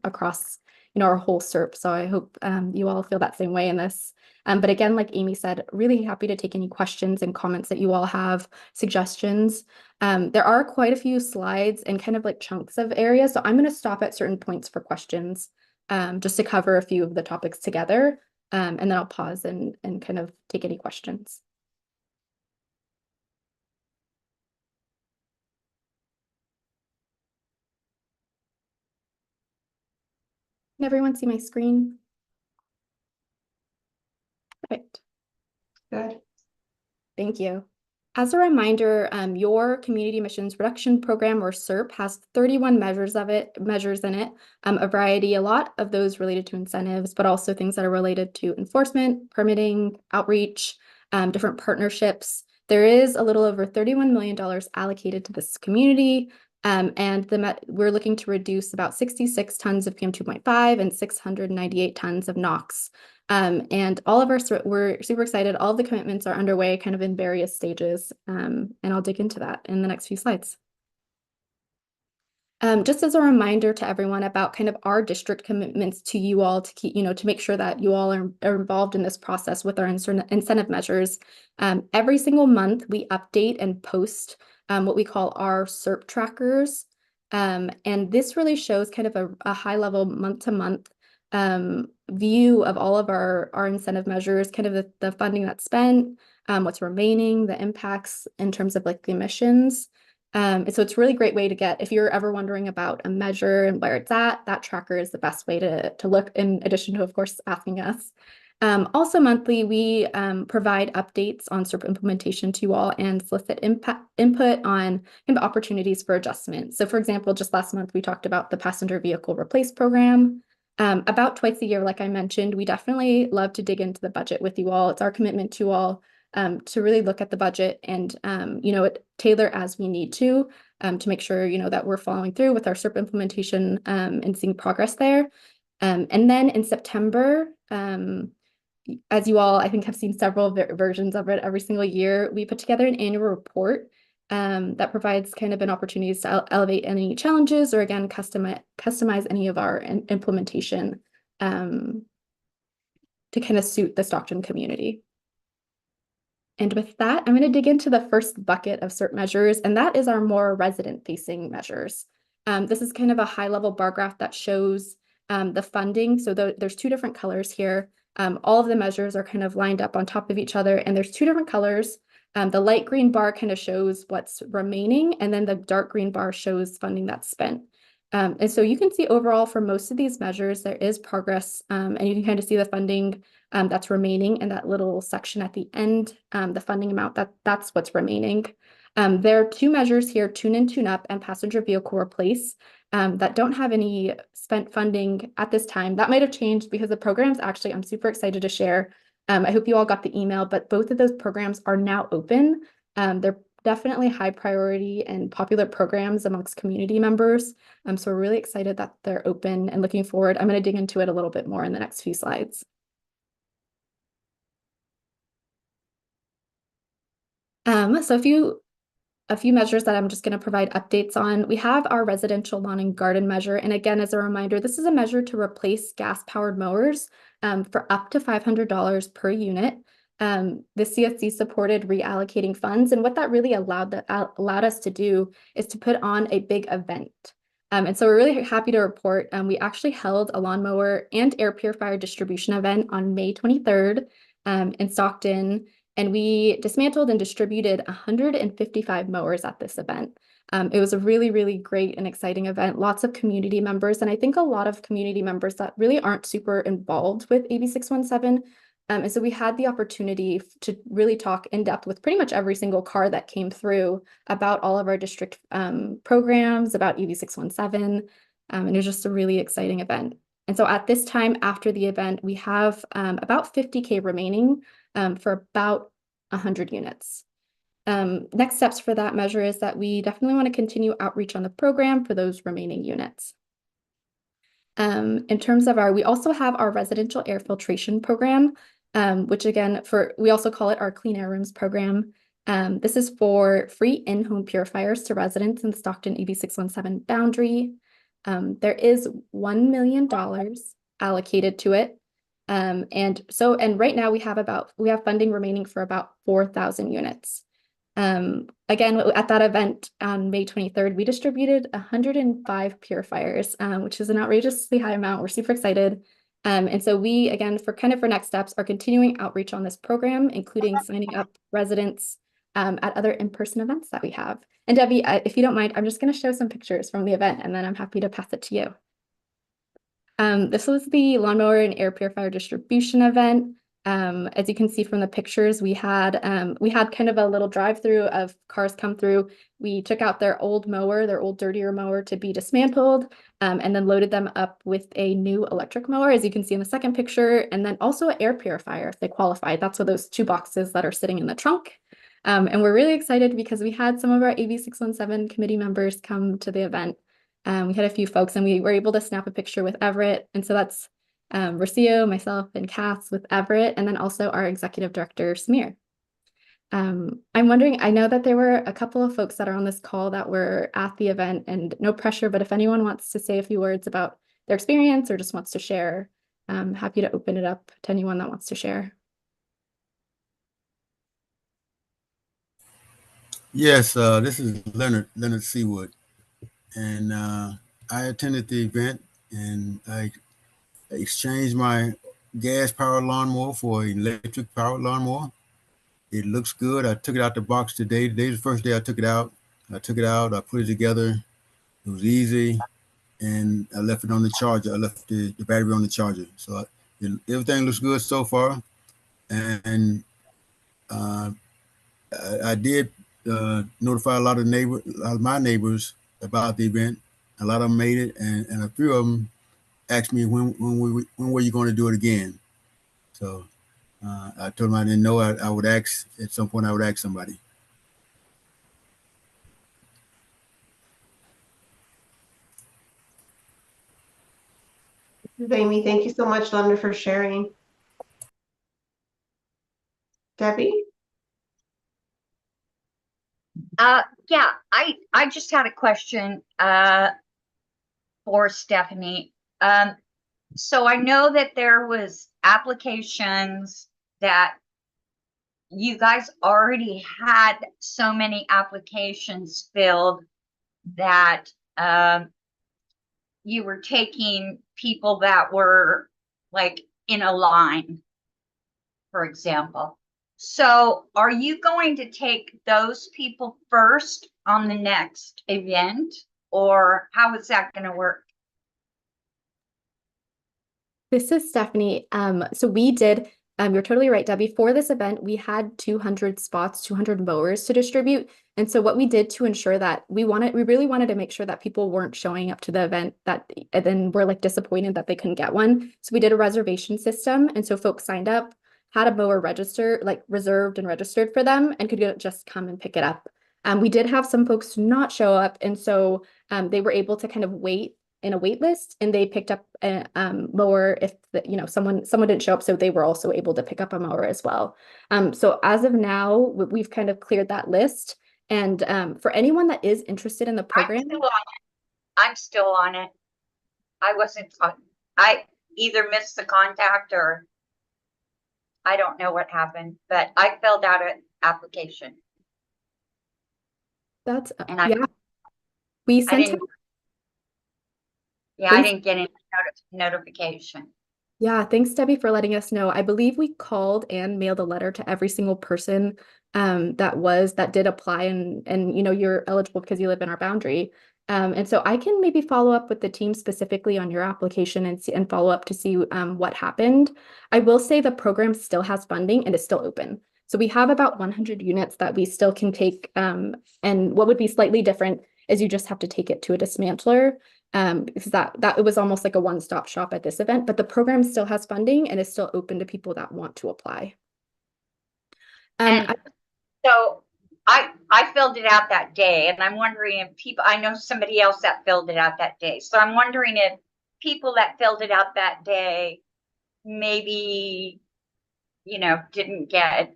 C: across, our whole SERP. So I hope you all feel that same way in this. But again, like Amy said, really happy to take any questions and comments that you all have, suggestions. There are quite a few slides and kind of like chunks of areas. So I'm going to stop at certain points for questions just to cover a few of the topics together. And then I'll pause and kind of take any questions. Can everyone see my screen? Perfect.
K: Good.
C: Thank you. As a reminder, your Community Emissions Reduction Program, or SERP, has 31 measures in it, a lot of those related to incentives, but also things that are related to enforcement, permitting, outreach, different partnerships. There is a little over $31 million allocated to this community, and we're looking to reduce about 66 tons of PM2.5 and 698 tons of NOx. And we're super excited. All of the commitments are underway kind of in various stages. And I'll dig into that in the next few slides. Just as a reminder to everyone about kind of our district commitments to you all to keep, to make sure that you all are involved in this process with our incentive measures. Every single month we update and post what we call our SERP trackers. And this really shows kind of a high level month-to-month view of all of our incentive measures, kind of the funding that's spent, what's remaining, the impacts in terms of like the emissions. And so it's a really great way to get, if you're ever wondering about a measure and where it's at, that tracker is the best way to look, in addition to, of course, asking us. Also monthly, we provide updates on SERP implementation to you all and solicit input on kind of opportunities for adjustment. So for example, just last month, we talked about the passenger vehicle replace program. About twice a year, like I mentioned, we definitely love to dig into the budget with you all. It's our commitment to all to really look at the budget and, tailor as we need to make sure, that we're following through with our SERP implementation and seeing progress there. And then in September, as you all, I think, have seen several versions of it every single year, we put together an annual report that provides kind of an opportunity to elevate any challenges or again, customize any of our implementation to kind of suit the Stockton community. And with that, I'm going to dig into the first bucket of SERP measures, and that is our more resident-facing measures. This is kind of a high-level bar graph that shows the funding. So there's two different colors here. All of the measures are kind of lined up on top of each other, and there's two different colors. The light green bar kind of shows what's remaining, and then the dark green bar shows funding that's spent. And so you can see overall for most of these measures, there is progress, and you can kind of see the funding that's remaining in that little section at the end, the funding amount, that's what's remaining. There are two measures here, tune in, tune up, and passenger vehicle replace. that don't have any spent funding at this time. That might have changed because the programs actually, I'm super excited to share. I hope you all got the email, but both of those programs are now open. They're definitely high priority and popular programs amongst community members. So we're really excited that they're open and looking forward. I'm going to dig into it a little bit more in the next few slides. So a few measures that I'm just going to provide updates on. We have our residential lawn and garden measure. And again, as a reminder, this is a measure to replace gas-powered mowers for up to $500 per unit. The CSC supported reallocating funds. And what that really allowed us to do is to put on a big event. And so we're really happy to report we actually held a lawnmower and air purifier distribution event on May 23rd in Stockton. And we dismantled and distributed 155 mowers at this event. It was a really, really great and exciting event. Lots of community members, and I think a lot of community members that really aren't super involved with AB617. And so we had the opportunity to really talk in depth with pretty much every single car that came through about all of our district programs, about AB617. And it was just a really exciting event. And so at this time after the event, we have about 50K remaining for about 100 units. Next steps for that measure is that we definitely want to continue outreach on the program for those remaining units. In terms of we also have our residential air filtration program, which again, we also call it our Clean Air Rooms program. This is for free in-home purifiers to residents in the Stockton AB617 boundary. There is $1 million allocated to it. And right now we have funding remaining for about 4,000 units. Again, at that event on May 23rd, we distributed 105 purifiers, which is an outrageously high amount. We're super excited. And so we, again, for next steps, are continuing outreach on this program, including signing up residents at other in-person events that we have. And Debbie, if you don't mind, I'm just going to show some pictures from the event, and then I'm happy to pass it to you. This was the lawnmower and air purifier distribution event. As you can see from the pictures, we had kind of a little drive-through of cars come through. We took out their old mower, their old dirtier mower to be dismantled, and then loaded them up with a new electric mower, as you can see in the second picture, and then also an air purifier if they qualified. That's what those 2 boxes that are sitting in the trunk. And we're really excited because we had some of our AB617 committee members come to the event. We had a few folks, and we were able to snap a picture with Everett. And so that's Rocio, myself, and Cass with Everett, and then also our executive director, Samir. I'm wondering, I know that there were a couple of folks that are on this call that were at the event, and no pressure, but if anyone wants to say a few words about their experience or just wants to share, I'm happy to open it up to anyone that wants to share.
B: Yes, this is Leonard Seawood, and I attended the event, and I exchanged my gas-powered lawnmower for an electric-powered lawnmower. It looks good. I took it out the box today. Today's the first day I took it out. I put it together. It was easy, and I left it on the charger. I left the battery on the charger. So everything looks good so far, and I did notify a lot of my neighbors about the event. A lot of them made it, and a few of them asked me when were you going to do it again. So I told them I didn't know. I would ask at some point. I would ask somebody.
K: This is Amy. Thank you so much, Linda, for sharing. Debbie?
J: Yeah, I just had a question for Stephanie. So I know that there was applications that you guys already had so many applications filled that you were taking people that were like in a line, for example. So are you going to take those people first on the next event, or how is that going to work?
C: This is Stephanie. So we did, You're totally right, Debbie. For this event, we had 200 spots, 200 mowers to distribute. And so what we did to ensure that we really wanted to make sure that people weren't showing up to the event and then were like disappointed that they couldn't get one. So we did a reservation system. And so folks signed up, had a mower reserved and registered for them, and could just come and pick it up. We did have some folks not show up. And so they were able to kind of wait in a wait list, and they picked up a mower if someone didn't show up, so they were also able to pick up a mower as well. So as of now, we've kind of cleared that list. And for anyone that is interested in the program,
J: I'm still on it. I wasn't I either missed the contact or I don't know what happened, but I filled out an application.
C: That's
J: and
C: yeah. We sent him.
J: Yeah, I didn't get any notification.
C: Yeah, thanks, Debbie, for letting us know. I believe we called and mailed a letter to every single person that did apply, and you're eligible because you live in our boundary. And so I can maybe follow up with the team specifically on your application and follow up to see what happened. I will say the program still has funding and is still open. So we have about 100 units that we still can take. And what would be slightly different is you just have to take it to a dismantler. Because that it was almost like a one-stop shop at this event, but the program still has funding and is still open to people that want to apply.
J: So I filled it out that day, and I'm wondering if I know somebody else that filled it out that day. So I'm wondering if people that filled it out that day maybe, didn't get,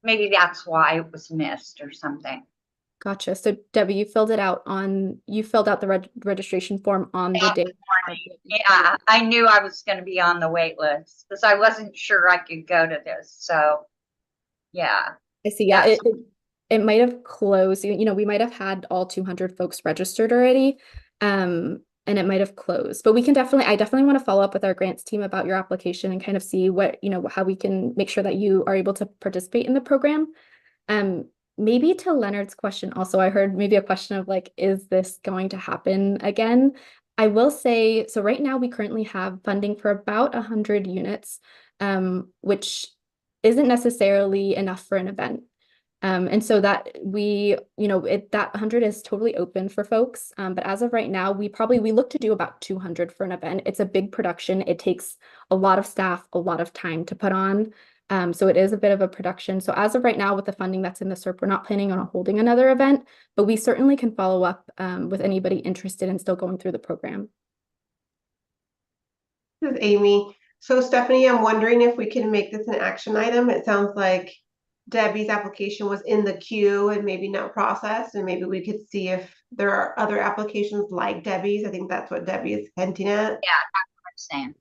J: maybe that's why it was missed or something.
C: Gotcha. So Debbie, you filled out the registration form on the day.
J: Yeah, I knew I was going to be on the wait list because I wasn't sure I could go to this. So yeah.
C: I see. Yeah, it might have closed. We might have had all 200 folks registered already. And it might have closed, but I definitely want to follow up with our grants team about your application and kind of see how we can make sure that you are able to participate in the program. Maybe to Leonard's question also, I heard maybe a question of like, is this going to happen again? I will say, so right now we currently have funding for about 100 units, which isn't necessarily enough for an event. And so that that 100 is totally open for folks. But as of right now, we look to do about 200 for an event. It's a big production. It takes a lot of staff, a lot of time to put on. So it is a bit of a production. So as of right now, with the funding that's in the SERP, we're not planning on holding another event, but we certainly can follow up with anybody interested in still going through the program.
K: This is Amy. So Stephanie, I'm wondering if we can make this an action item. It sounds like Debbie's application was in the queue and maybe not processed, and maybe we could see if there are other applications like Debbie's. I think that's what Debbie is hinting at.
J: Yeah, that's what I'm saying.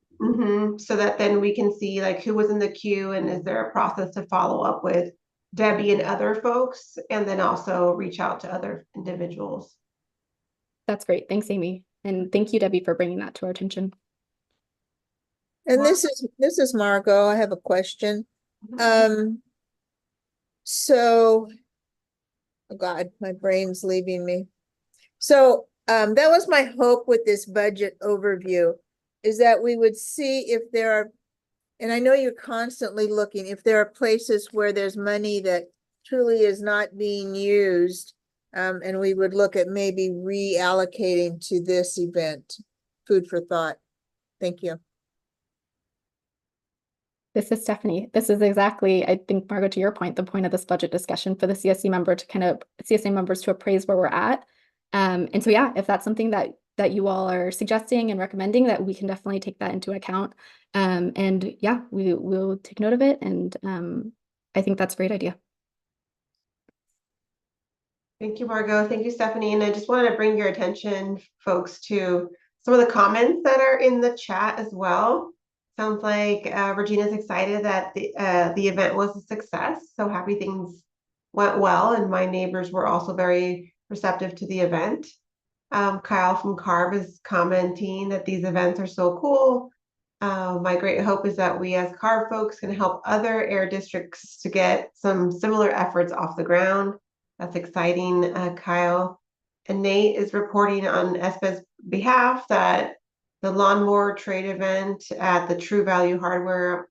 K: So that then we can see like who was in the queue and is there a process to follow up with Debbie and other folks, and then also reach out to other individuals.
C: That's great. Thanks, Amy. And thank you, Debbie, for bringing that to our attention.
F: And this is Margot. I have a question. So, oh God, my brain's leaving me. So that was my hope with this budget overview, is that we would see if there are, and I know you're constantly looking, if there are places where there's money that truly is not being used, and we would look at maybe reallocating to this event. Food for thought. Thank you.
C: This is Stephanie. This is exactly, I think, Margot, to your point, the point of this budget discussion for the CSC members to appraise where we're at. And so, yeah, if that's something that you all are suggesting and recommending, that we can definitely take that into account. And yeah, we'll take note of it. And I think that's a great idea.
K: Thank you, Margot. Thank you, Stephanie. And I just wanted to bring your attention, folks, to some of the comments that are in the chat as well. Sounds like Regina's excited that the event was a success. So happy things went well. And my neighbors were also very receptive to the event. Kyle from CARB is commenting that these events are so cool. My great hope is that we as CARB folks can help other air districts to get some similar efforts off the ground. That's exciting, Kyle. And Nate is reporting on ESPA's behalf that The lawnmower trade event at the True Value Hardware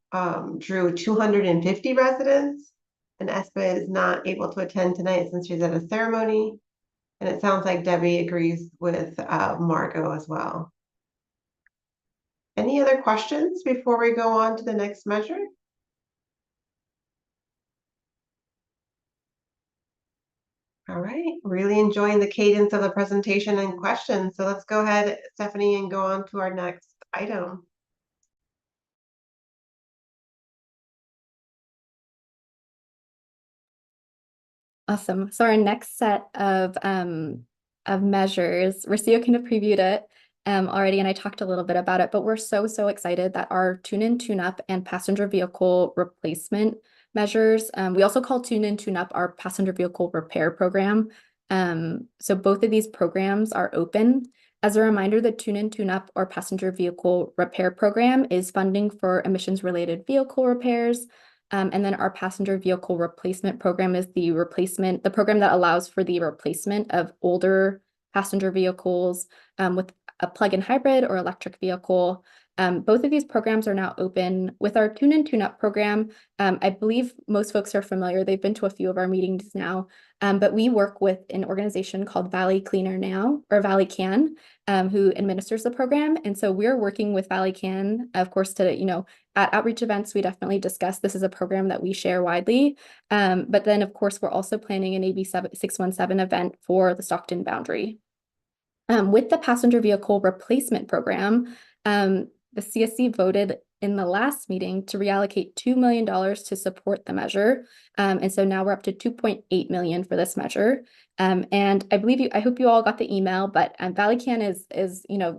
K: drew 250 residents. And Espa is not able to attend tonight since she's at a ceremony. And it sounds like Debbie agrees with Margot as well. Any other questions before we go on to the next measure? All right, really enjoying the cadence of the presentation and questions. So let's go ahead, Stephanie, and go on to our next item.
C: Awesome. So our next set of measures, Rocio kind of previewed it already, and I talked a little bit about it, but we're so excited that our tune-in, tune-up, and passenger vehicle replacement measures, we also call tune-in, tune-up our passenger vehicle repair program. So both of these programs are open. As a reminder, the tune-in, tune-up, or passenger vehicle repair program is funding for emissions-related vehicle repairs. And then our passenger vehicle replacement program is the program that allows for the replacement of older passenger vehicles with a plug-in hybrid or electric vehicle. Both of these programs are now open. With our tune-in, tune-up program, I believe most folks are familiar. They've been to a few of our meetings now, but we work with an organization called Valley Cleaner Now, or Valley Can, who administers the program. And so we're working with Valley Can, of course, to, at outreach events, we definitely discuss this is a program that we share widely. But then, of course, we're also planning an AB617 event for the Stockton boundary. With the passenger vehicle replacement program, the CSC voted in the last meeting to reallocate $2 million to support the measure. And so now we're up to $2.8 million for this measure. And I hope you all got the email, but Valley Can is,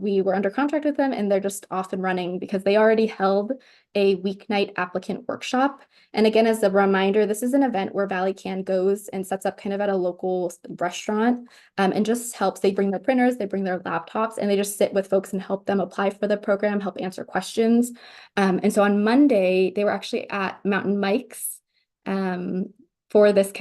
C: we were under contract with them and they're just off and running because they already held a weeknight applicant workshop. And again, as a reminder, this is an event where Valley Can goes and sets up kind of at a local restaurant and just helps. They bring their printers, they bring their laptops, and they just sit with folks and help them apply for the program, help answer questions. And so on Monday, they were actually at Mountain Mike's for this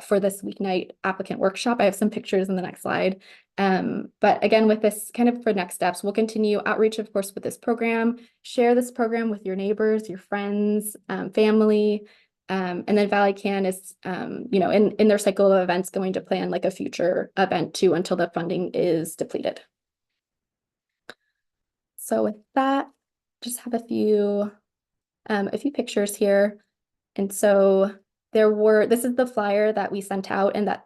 C: for this weeknight applicant workshop. I have some pictures in the next slide. But again, with this for next steps, we'll continue outreach, of course, with this program, share this program with your neighbors, your friends, family. And then Valley Can is, in their cycle of events, going to plan like a future event too until the funding is depleted. So with that, just have a few pictures here. And so this is the flyer that we sent out and that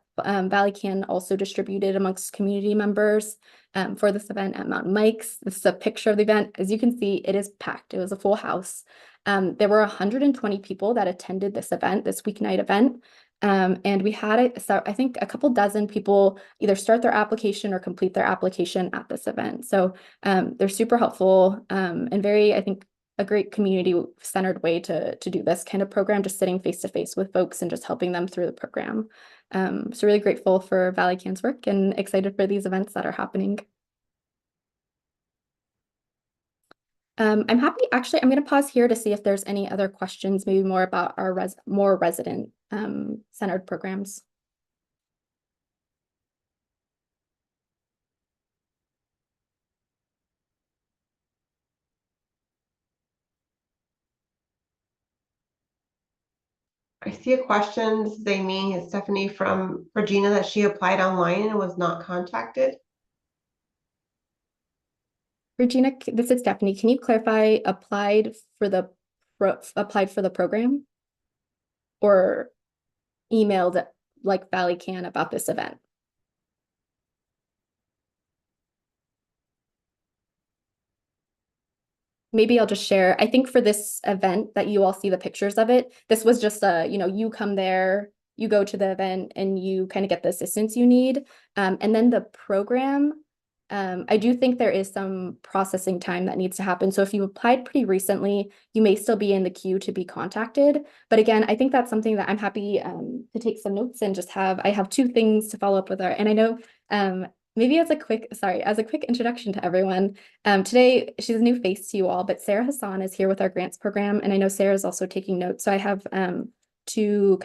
C: Valley Can also distributed amongst community members for this event at Mountain Mike's. This is a picture of the event. As you can see, it is packed. It was a full house. There were 120 people that attended this event, this weeknight event. And we had, I think, a couple dozen people either start their application or complete their application at this event. So they're super helpful and very, I think, a great community-centered way to do this kind of program, just sitting face-to-face with folks and just helping them through the program. So really grateful for Valley Can's work and excited for these events that are happening. I'm happy, actually, I'm going to pause here to see if there's any other questions, maybe more about our more resident centered programs.
K: I see a question. This is Amy and Stephanie from Regina that she applied online and was not contacted.
C: Regina, this is Stephanie. Can you clarify applied for the program or emailed like Valley Can about this event? Maybe I'll just share. I think for this event that you all see the pictures of it, this was just you come there, you go to the event and you kind of get the assistance you need. And then the program, I do think there is some processing time that needs to happen. So if you applied pretty recently, you may still be in the queue to be contacted. But again, I think that's something that I'm happy to take some notes and just I have two things to follow up with her. And I know maybe as a quick introduction to everyone, today she's a new face to you all, but Sarah Hassan is here with our grants program. And I know Sarah's also taking notes. So I have two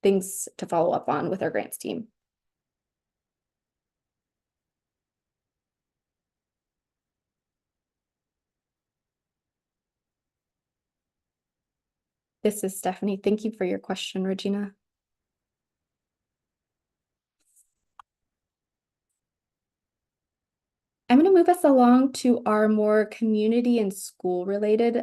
C: things to follow up on with our grants team. This is Stephanie. Thank you for your question, Regina. I'm going to move us along to our more community and school related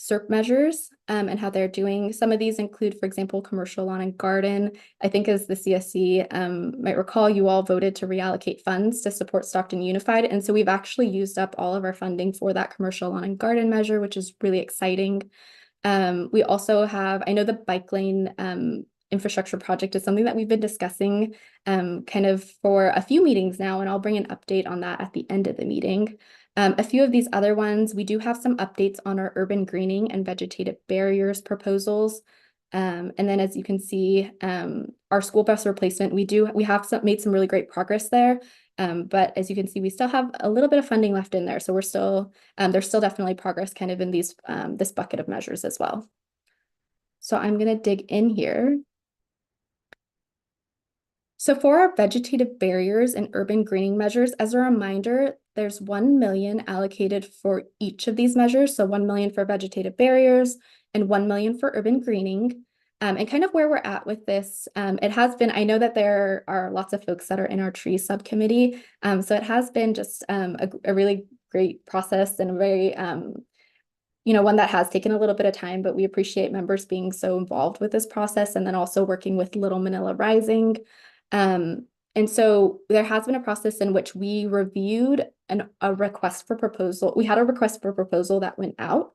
C: SERP measures and how they're doing. Some of these include, for example, commercial lawn and garden. I think as the CSC might recall, you all voted to reallocate funds to support Stockton Unified. And so we've actually used up all of our funding for that commercial lawn and garden measure, which is really exciting. We also have, I know the bike lane infrastructure project is something that we've been discussing kind of for a few meetings now, and I'll bring an update on that at the end of the meeting. A few of these other ones, we do have some updates on our urban greening and vegetative barriers proposals. And then as you can see, our school bus replacement, we have made some really great progress there. But as you can see, we still have a little bit of funding left in there. So we're still, there's still definitely progress kind of in these, this bucket of measures as well. So I'm gonna dig in here. So for our vegetative barriers and urban greening measures, as a reminder, there's 1 million allocated for each of these measures. So 1 million for vegetative barriers and 1 million for urban greening. And kind of where we're at with this, it has been, I know that there are lots of folks that are in our tree subcommittee. So it has been just a really great process and a very, one that has taken a little bit of time, but we appreciate members being so involved with this process and then also working with Little Manila Rising. And so there has been a process in which we reviewed a request for proposal. We had a request for proposal that went out.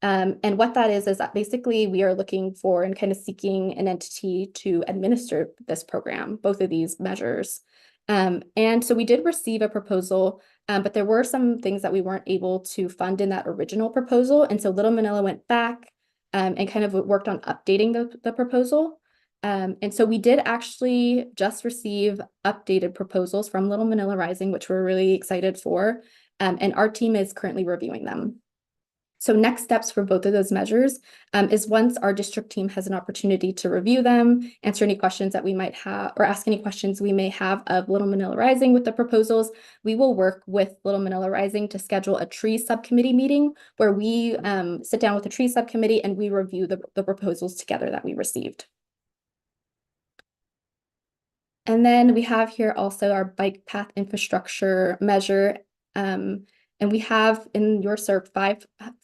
C: And what that is that basically we are looking for and kind of seeking an entity to administer this program, both of these measures. And so we did receive a proposal, but there were some things that we weren't able to fund in that original proposal. And so Little Manila went back and kind of worked on updating the proposal. And so we did actually just receive updated proposals from Little Manila Rising, which we're really excited for. And our team is currently reviewing them. So next steps for both of those measures is once our district team has an opportunity to review them, answer any questions that we might have, or ask any questions we may have of Little Manila Rising with the proposals, we will work with Little Manila Rising to schedule a tree subcommittee meeting where we sit down with the tree subcommittee and we review the proposals together that we received. And then we have here also our bike path infrastructure measure. And we have in your SERP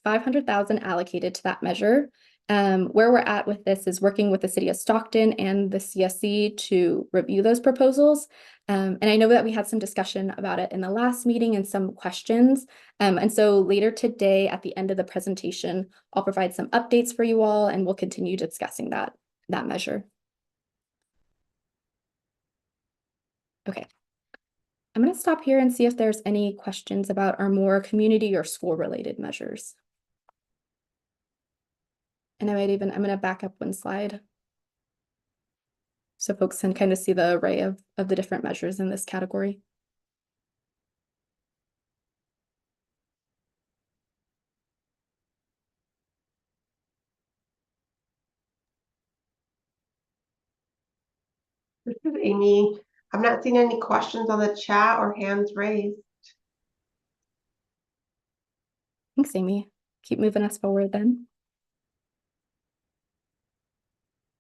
C: 500,000 allocated to that measure. Where we're at with this is working with the city of Stockton and the CSC to review those proposals. And I know that we had some discussion about it in the last meeting and some questions. And so later today at the end of the presentation, I'll provide some updates for you all and we'll continue discussing that measure. Okay, I'm going to stop here and see if there's any questions about our more community or school related measures. And I'm going to back up one slide so folks can kind of see the array of the different measures in this category.
K: This is Amy. I'm not seeing any questions on the chat or hands raised.
C: Thanks, Amy. Keep moving us forward then.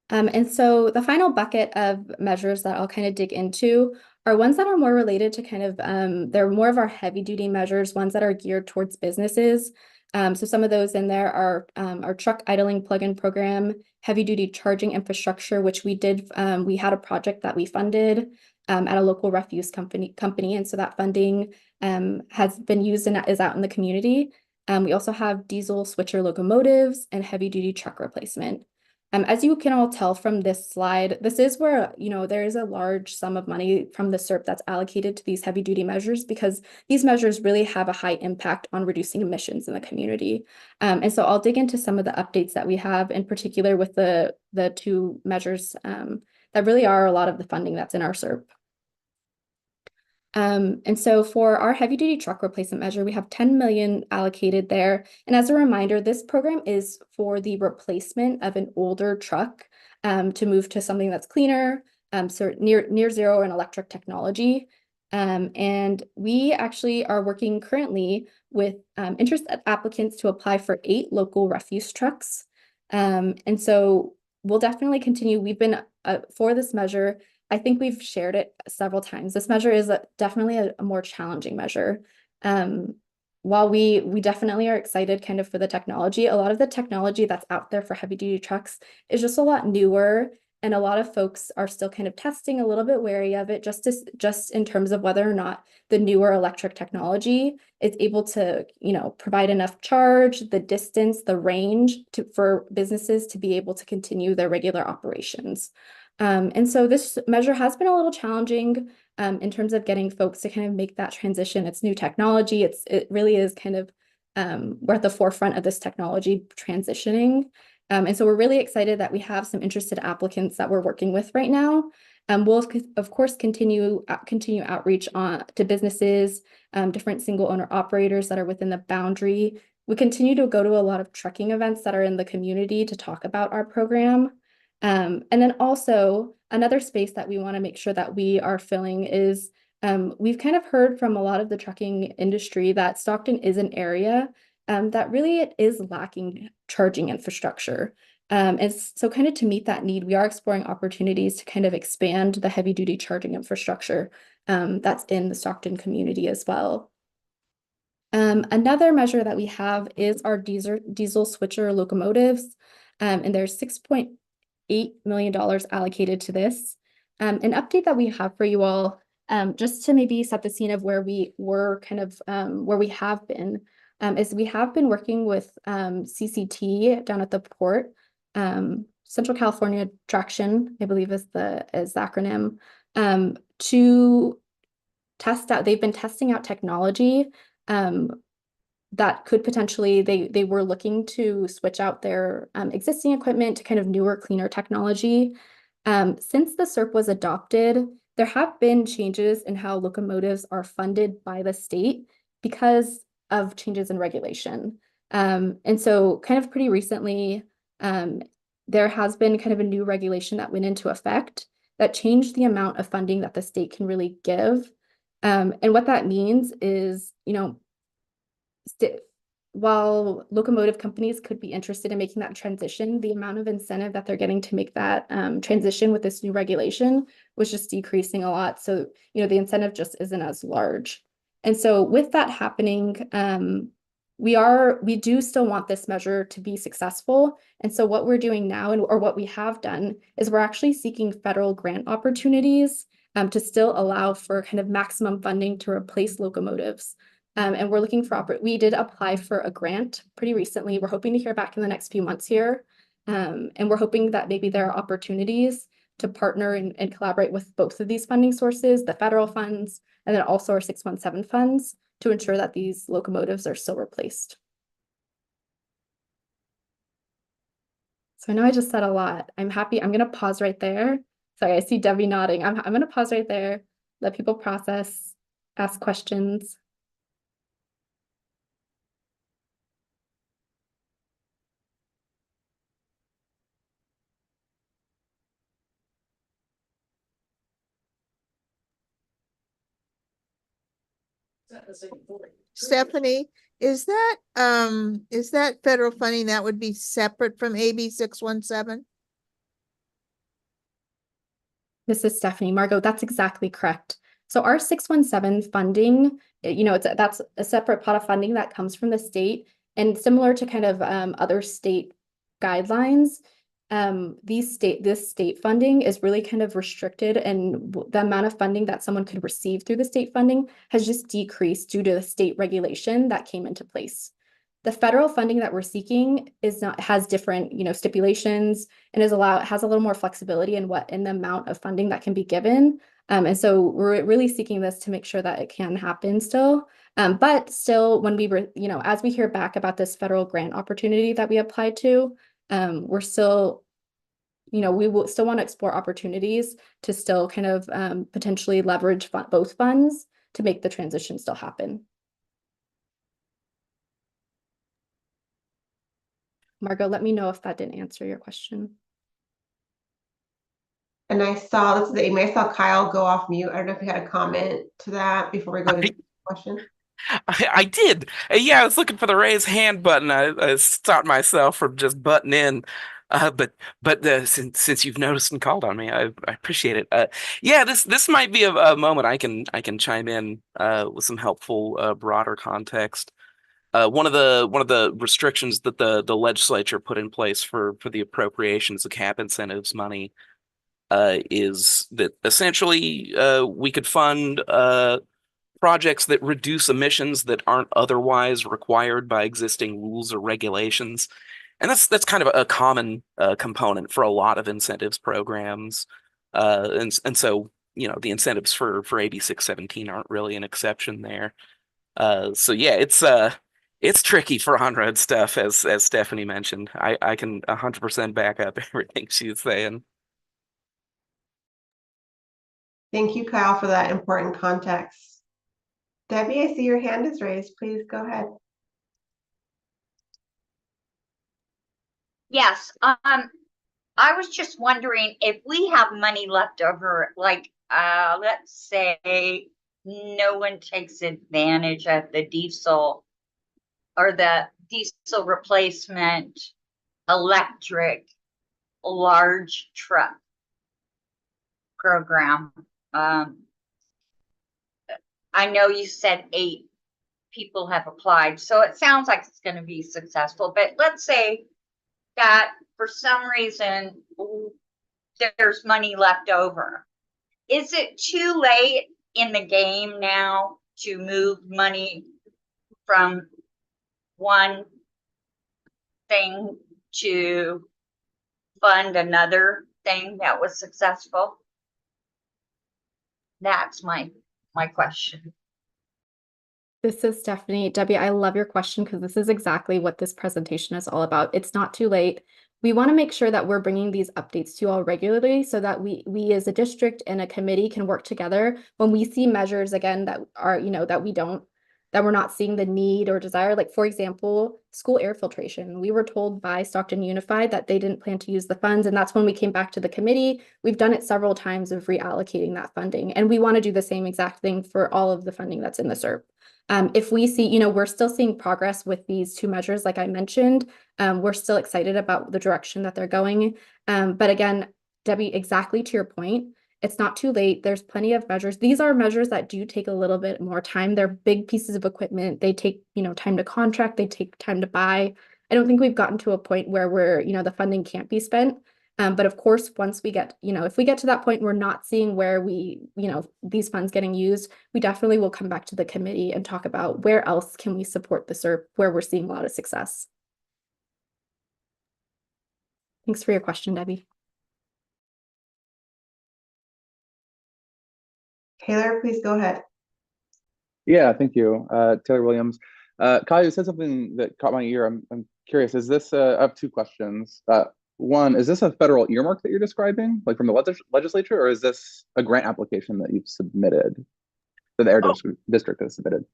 C: And so the final bucket of measures that I'll kind of dig into are ones that are more related to kind of, they're more of our heavy duty measures, ones that are geared towards businesses. So some of those in there are our truck idling plug-in program, heavy duty charging infrastructure, which we did, we had a project that we funded at a local refuse company. And so that funding has been used and is out in the community. We also have diesel switcher locomotives and heavy duty truck replacement. As you can all tell from this slide, this is where, there is a large sum of money from the SERP that's allocated to these heavy duty measures because these measures really have a high impact on reducing emissions in the community. And so I'll dig into some of the updates that we have in particular with the two measures that really are a lot of the funding that's in our SERP. And so for our heavy duty truck replacement measure, we have 10 million allocated there. And as a reminder, this program is for the replacement of an older truck to move to something that's cleaner, so near zero and electric technology. And we actually are working currently with interested applicants to apply for 8 local refuse trucks. And so we'll definitely continue. We've been for this measure, I think we've shared it several times. This measure is definitely a more challenging measure. While we definitely are excited kind of for the technology, a lot of the technology that's out there for heavy duty trucks is just a lot newer, and a lot of folks are still kind of testing, a little bit wary of it, just in terms of whether or not the newer electric technology is able to, provide enough charge, the distance, the range for businesses to be able to continue their regular operations. And so this measure has been a little challenging in terms of getting folks to kind of make that transition. It's new technology. It really is kind of, we're at the forefront of this technology transitioning. And so we're really excited that we have some interested applicants that we're working with right now. We'll of course continue outreach to businesses, different single owner operators that are within the boundary. We continue to go to a lot of trucking events that are in the community to talk about our program. And then also another space that we want to make sure that we are filling is we've kind of heard from a lot of the trucking industry that Stockton is an area that really it is lacking charging infrastructure. And so kind of to meet that need, we are exploring opportunities to kind of expand the heavy duty charging infrastructure that's in the Stockton community as well. Another measure that we have is our diesel switcher locomotives, and there's $6.8 million allocated to this. An update that we have for you all, just to maybe set the scene of where we were kind of where we have been, is we have been working with CCT down at the port, Central California Traction, I believe is the acronym, to test out. They've been testing out technology that could potentially, they were looking to switch out their existing equipment to kind of newer, cleaner technology. Since the SERP was adopted, there have been changes in how locomotives are funded by the state because of changes in regulation. And so kind of pretty recently, there has been kind of a new regulation that went into effect that changed the amount of funding that the state can really give. And what that means is, while locomotive companies could be interested in making that transition, the amount of incentive that they're getting to make that transition with this new regulation was just decreasing a lot. So, the incentive just isn't as large. And so with that happening, we do still want this measure to be successful. And so what we're doing now, or what we have done, is we're actually seeking federal grant opportunities to still allow for kind of maximum funding to replace locomotives. And we're looking for, we did apply for a grant pretty recently. We're hoping to hear back in the next few months here. And we're hoping that maybe there are opportunities to partner and collaborate with both of these funding sources, the federal funds, and then also our 617 funds, to ensure that these locomotives are still replaced. So I know I just said a lot. I'm happy. I'm going to pause right there. Sorry, I see Debbie nodding. I'm going to pause right there, let people process, ask questions.
F: Stephanie, is that federal funding that would be separate from AB 617?
C: This is Stephanie. Margot, that's exactly correct. So our 617 funding, that's a separate pot of funding that comes from the state, and similar to kind of other state guidelines, this state funding is really kind of restricted, and the amount of funding that someone could receive through the state funding has just decreased due to the state regulation that came into place. The federal funding that we're seeking has different, stipulations, and has a little more flexibility in the amount of funding that can be given. And so we're really seeking this to make sure that it can happen still. But still, when as we hear back about this federal grant opportunity that we applied to, we're still, we will still want to explore opportunities to still kind of potentially leverage both funds to make the transition still happen. Margot, let me know if that didn't answer your question.
K: And I saw, this is Amy, I saw Kyle go off mute. I don't know if you had a comment to that before we go to the question.
L: I did. Yeah, I was looking for the raise hand button. I stopped myself from just butting in. But since you've noticed and called on me, I appreciate it. Yeah, this might be a moment I can chime in with some helpful broader context. One of the restrictions that the legislature put in place for the appropriations of cap incentives money is that essentially we could fund projects that reduce emissions that aren't otherwise required by existing rules or regulations. And that's kind of a common component for a lot of incentives programs. And so, the incentives for AB617 aren't really an exception there. So yeah, it's tricky for on-road stuff, as Stephanie mentioned. I can 100% back up everything she's saying.
K: Thank you, Kyle, for that important context. Debbie, I see your hand is raised. Please go ahead.
J: Yes, I was just wondering if we have money left over, like, let's say no one takes advantage of the diesel or the diesel replacement electric large truck program. I know you said 8 people have applied, so it sounds like it's going to be successful, but let's say that for some reason there's money left over. Is it too late in the game now to move money from one thing to fund another thing that was successful? That's my question.
C: This is Stephanie. Debbie, I love your question because this is exactly what this presentation is all about. It's not too late. We want to make sure that we're bringing these updates to you all regularly so that we as a district and a committee can work together when we see measures again that are, that we're not seeing the need or desire. Like, for example, school air filtration. We were told by Stockton Unified that they didn't plan to use the funds, and that's when we came back to the committee. We've done it several times of reallocating that funding, and we want to do the same exact thing for all of the funding that's in the SERP. If we see, we're still seeing progress with these 2 measures, like I mentioned, we're still excited about the direction that they're going. But again, Debbie, exactly to your point, it's not too late. There's plenty of measures. These are measures that do take a little bit more time. They're big pieces of equipment. They take, time to contract. They take time to buy. I don't think we've gotten to a point where the funding can't be spent. But of course, once we get, if we get to that point, we're not seeing where these funds getting used, we definitely will come back to the committee and talk about where else can we support the SERP, where we're seeing a lot of success. Thanks for your question, Debbie.
K: Taylor, please go ahead.
M: Yeah, thank you. Taylor Williams. Kyle, you said something that caught my ear. I'm curious. Is this, I have 2 questions. One, is this a federal earmark that you're describing, like from the legislature, or is this a grant application that you've submitted, that the air district has submitted?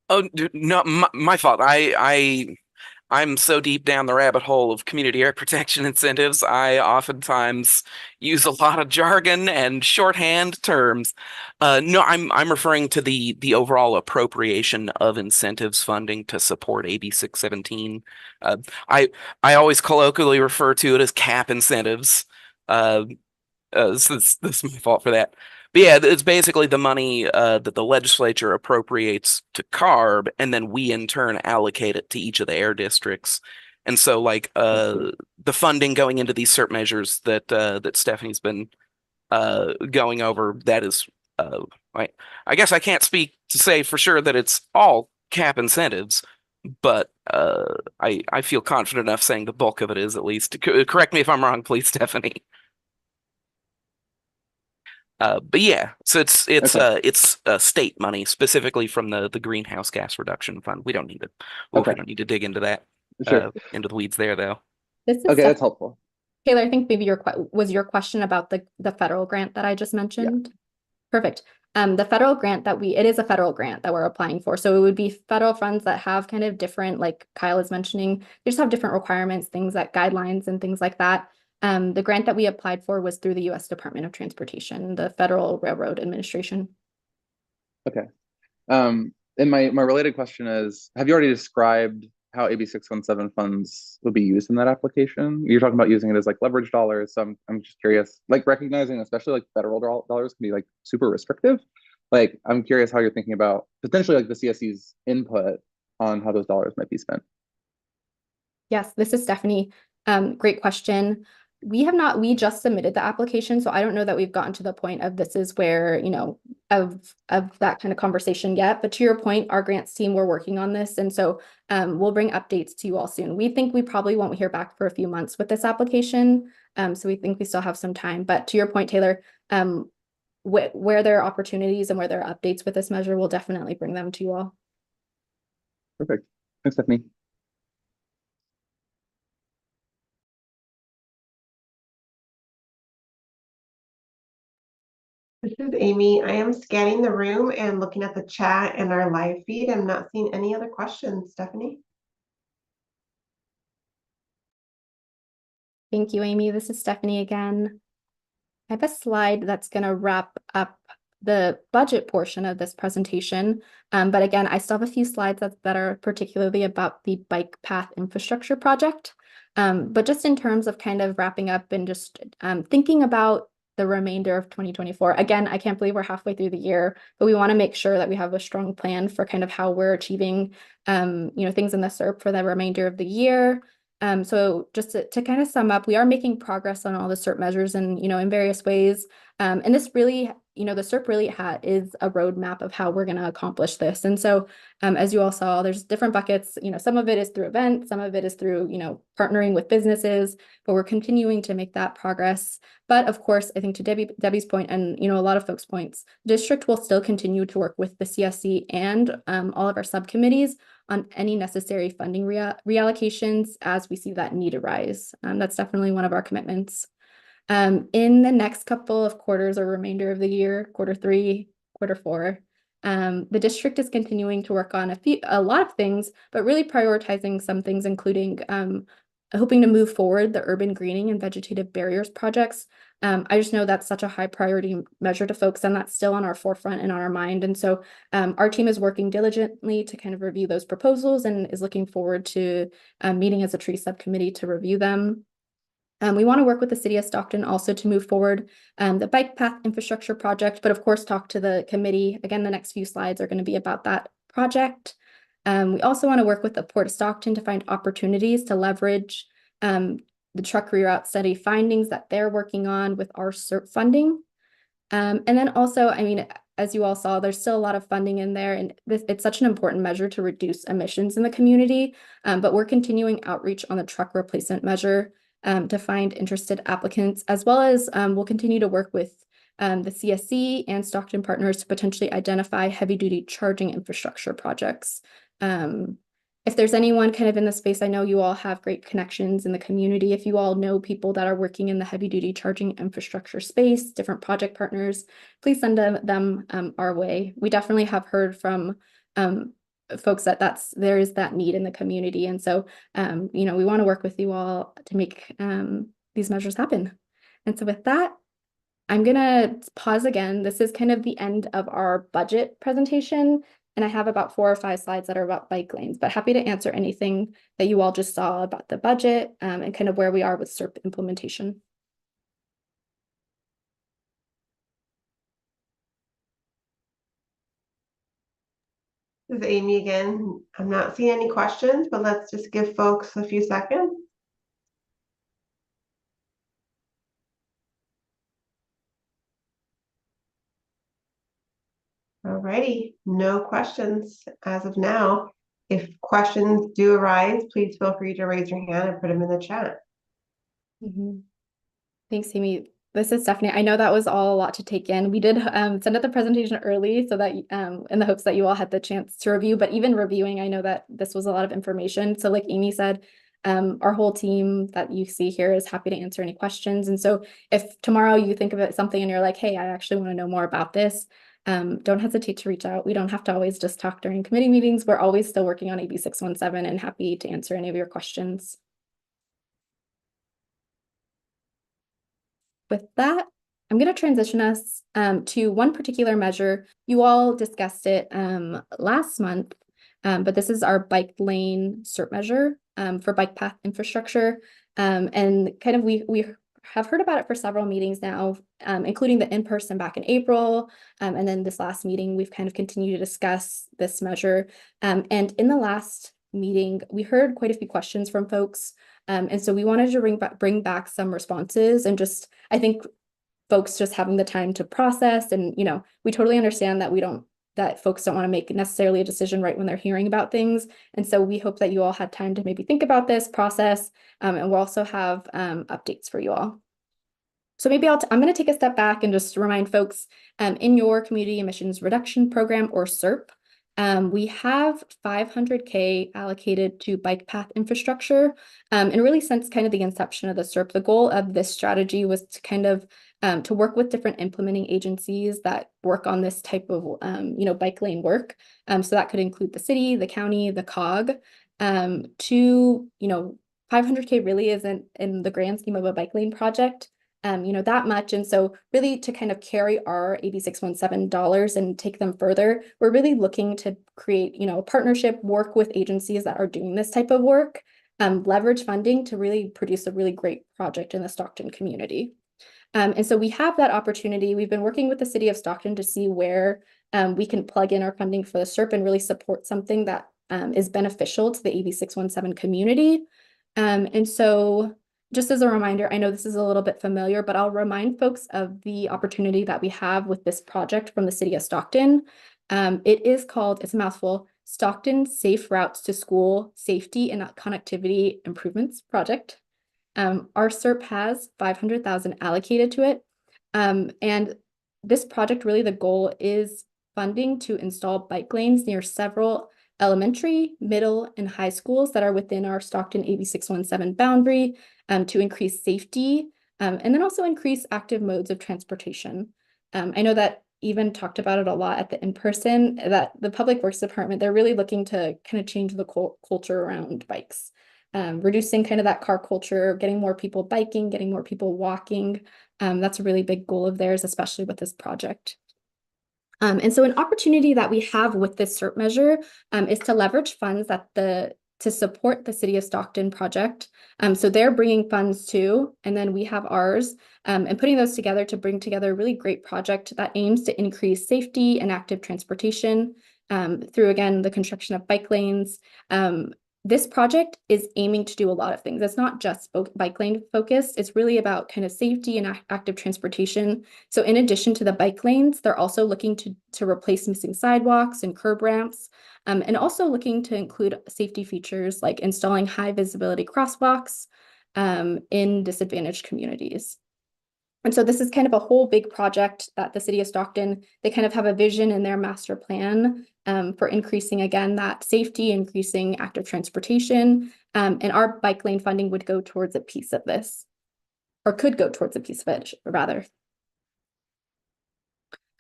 L: Oh, no, my fault. I'm so deep down the rabbit hole of community air protection incentives, I oftentimes use a lot of jargon and shorthand terms. No, I'm referring to the overall appropriation of incentives funding to support AB 617. I always colloquially refer to it as cap incentives. So this is my fault for that. But yeah, it's basically the money that the legislature appropriates to CARB, and then we in turn allocate it to each of the air districts. And so, like the funding going into these CERP measures that Stephanie's been going over, that is, I guess I can't speak to say for sure that it's all cap incentives, but I feel confident enough saying the bulk of it is, at least. Correct me if I'm wrong, please, Stephanie. But yeah, so it's state money, specifically from the greenhouse gas reduction fund. We don't need to we don't need to dig into that into the weeds there, though.
C: This is
M: that's helpful.
C: Taylor, I think maybe your question about the federal grant that I just mentioned. Yeah. Perfect. The federal grant it is a federal grant that we're applying for. So it would be federal funds that have kind of different, like Kyle is mentioning, they just have different requirements, things like guidelines and things like that. The grant that we applied for was through the U.S. Department of Transportation, the Federal Railroad Administration.
M: Okay. and my related question is, have you already described how AB617 funds would be used in that application? You're talking about using it as like leverage dollars. So I'm just curious, like recognizing especially like federal dollars can be like super restrictive. Like I'm curious how you're thinking about potentially like the CSC's input on how those dollars might be spent.
C: Yes, this is Stephanie. Great question. We just submitted the application, so I don't know that we've gotten to the point of this is where, of that kind of conversation yet. But to your point, our grants team, we're working on this. And so we'll bring updates to you all soon. We think we probably won't hear back for a few months with this application. So we think we still have some time. But to your point, Taylor, where there are opportunities and where there are updates with this measure, we'll definitely bring them to you all.
M: Perfect. Thanks, Stephanie.
K: This is Amy. I am scanning the room and looking at the chat and our live feed. I'm not seeing any other questions, Stephanie.
C: Thank you, Amy. This is Stephanie again. I have a slide that's going to wrap up the budget portion of this presentation. But again, I still have a few slides that are particularly about the bike path infrastructure project. But just in terms of kind of wrapping up and just thinking about the remainder of 2024. Again, I can't believe we're halfway through the year, but we want to make sure that we have a strong plan for kind of how we're achieving things in the SERP for the remainder of the year. So just to kind of sum up, we are making progress on all the SERP measures and, in various ways. And this really, the SERP really is a roadmap of how we're going to accomplish this. And so as you all saw, there's different buckets, some of it is through events, some of it is through, partnering with businesses, but we're continuing to make that progress. But of course, I think to Debbie's point and, a lot of folks' points, district will still continue to work with the CSC and all of our subcommittees on any necessary funding reallocations as we see that need arise. That's definitely one of our commitments. In the next couple of quarters or remainder of the year, quarter 3, quarter 4, the district is continuing to work on a lot of things, but really prioritizing some things, including hoping to move forward the urban greening and vegetative barriers projects. I just know that's such a high priority measure to folks, and that's still on our forefront and on our mind. And so our team is working diligently to kind of review those proposals and is looking forward to meeting as a tree subcommittee to review them. We want to work with the city of Stockton also to move forward the bike path infrastructure project, but of course talk to the committee. Again, the next few slides are going to be about that project. We also want to work with the Port of Stockton to find opportunities to leverage the truck reroute study findings that they're working on with our SERP funding. And then also, as you all saw, there's still a lot of funding in there, and it's such an important measure to reduce emissions in the community. But we're continuing outreach on the truck replacement measure to find interested applicants, as well as we'll continue to work with the CSC and Stockton partners to potentially identify heavy-duty charging infrastructure projects. If there's anyone kind of in the space, I know you all have great connections in the community. If you all know people that are working in the heavy-duty charging infrastructure space, different project partners, please send them our way. We definitely have heard from folks that there is that need in the community. And so, we want to work with you all to make these measures happen. And so with that, I'm going to pause again. This is kind of the end of our budget presentation. And I have about 4 or 5 slides that are about bike lanes, but happy to answer anything that you all just saw about the budget and kind of where we are with SERP implementation.
K: This is Amy again. I'm not seeing any questions, but let's just give folks a few seconds. Alrighty, no questions as of now. If questions do arise, please feel free to raise your hand and put them in the chat.
C: Thanks, Amy. This is Stephanie. I know that was all a lot to take in. We did send out the presentation early so that in the hopes that you all had the chance to review, but even reviewing, I know that this was a lot of information. So like Amy said, our whole team that you see here is happy to answer any questions. And so if tomorrow you think of it something and you're like, hey, I actually want to know more about this, don't hesitate to reach out. We don't have to always just talk during committee meetings. We're always still working on AB617 and happy to answer any of your questions. With that, I'm going to transition us to one particular measure. You all discussed it last month, but this is our bike lane CERT measure for bike path infrastructure. And kind of we have heard about it for several meetings now, including the in-person back in April. And then this last meeting, we've kind of continued to discuss this measure. And in the last meeting, we heard quite a few questions from folks. And so we wanted to bring back some responses, and just, I think folks just having the time to process. And, you know, we totally understand that that folks don't want to make necessarily a decision right when they're hearing about things. And so we hope that you all had time to maybe think about this process, and we'll also have updates for you all. So maybe I'm going to take a step back and just remind folks, in your community emissions reduction program, or CERP, we have $500K allocated to bike path infrastructure. And really, since kind of the inception of the CERP, the goal of this strategy was to kind of to work with different implementing agencies that work on this type of bike lane work. So that could include the city, the county, the COG. 500K really isn't, in the grand scheme of a bike lane project, that much. And so really, to kind of carry our AB617 dollars and take them further, we're really looking to create, a partnership, work with agencies that are doing this type of work, leverage funding to really produce a really great project in the Stockton community. And so we have that opportunity. We've been working with the city of Stockton to see where we can plug in our funding for the CERP and really support something that is beneficial to the AB617 community. And so just as a reminder, I know this is a little bit familiar, but I'll remind folks of the opportunity that we have with this project from the city of Stockton. It is called, it's a mouthful, Stockton Safe Routes to School Safety and Connectivity Improvements Project. Our CERP has $500,000 allocated to it. And this project, really the goal is funding to install bike lanes near several elementary, middle, and high schools that are within our Stockton AB617 boundary, to increase safety, and then also increase active modes of transportation. I know that even talked about it a lot at the in-person, that the Public Works Department, they're really looking to kind of change the culture around bikes, reducing kind of that car culture, getting more people biking, getting more people walking. That's a really big goal of theirs, especially with this project. And so an opportunity that we have with this CERP measure is to leverage funds to support the City of Stockton project. So they're bringing funds too, and then we have ours, and putting those together to bring together a really great project that aims to increase safety and active transportation through, again, the construction of bike lanes. This project is aiming to do a lot of things. It's not just bike lane focused. It's really about kind of safety and active transportation. So in addition to the bike lanes, they're also looking to replace missing sidewalks and curb ramps, and also looking to include safety features like installing high visibility crosswalks in disadvantaged communities. And so this is kind of a whole big project that the city of Stockton, they kind of have a vision in their master plan for increasing, again, that safety, increasing active transportation. And our bike lane funding would go towards a piece of this, or could go towards a piece of it, rather.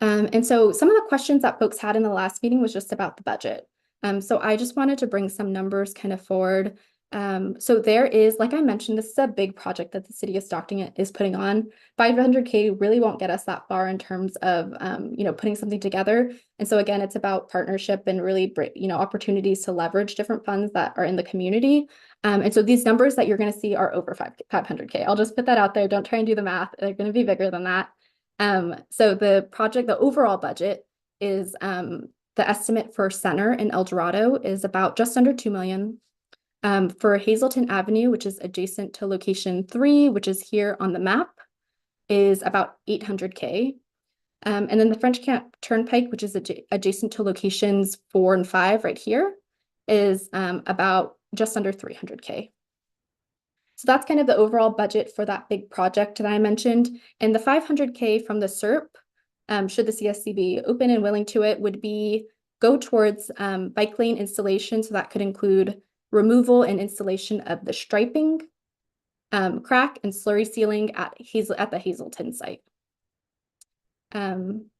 C: And so some of the questions that folks had in the last meeting was just about the budget. So I just wanted to bring some numbers kind of forward. So there is, like I mentioned, this is a big project that the city of Stockton is putting on. 500K really won't get us that far in terms of, putting something together. And so again, it's about partnership and really, opportunities to leverage different funds that are in the community. And so these numbers that you're going to see are over 500K. I'll just put that out there. Don't try and do the math. They're going to be bigger than that. So the project, the overall budget is, the estimate for Center in El Dorado is about just under 2 million. For Hazelton Avenue, which is adjacent to location 3, which is here on the map, is about 800K. And then the French Camp Turnpike, which is adjacent to locations 4 and 5 right here, is about just under 300K. So that's kind of the overall budget for that big project that I mentioned. And the 500K from the CERP, should the CSC be open and willing to it, would go towards bike lane installation. So that could include removal and installation of the striping, crack and slurry sealing at the Hazelton site. And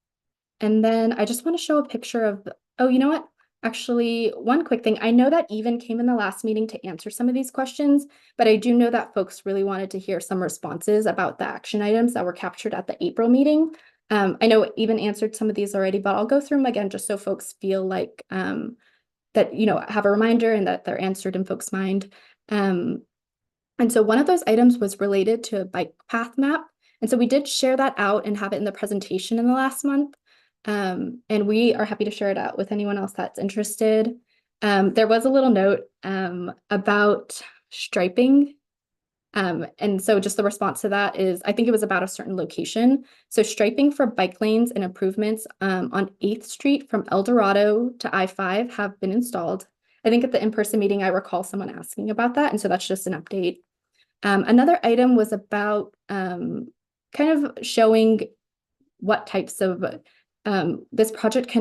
C: then I just want to show a picture of, oh, you know what? Actually, one quick thing. I know that Even came in the last meeting to answer some of these questions, but I do know that folks really wanted to hear some responses about the action items that were captured at the April meeting. I know Even answered some of these already, but I'll go through them again just so folks feel like that, have a reminder and that they're answered in folks' mind. And so one of those items was related to a bike path map. And so we did share that out and have it in the presentation in the last month. And we are happy to share it out with anyone else that's interested. There was a little note about striping. And so just the response to that is, I think it was about a certain location. So striping for bike lanes and improvements on 8th Street from El Dorado to I-5 have been installed. I think at the in-person meeting, I recall someone asking about that. And so that's just an update. Another item was about kind of showing what types of this project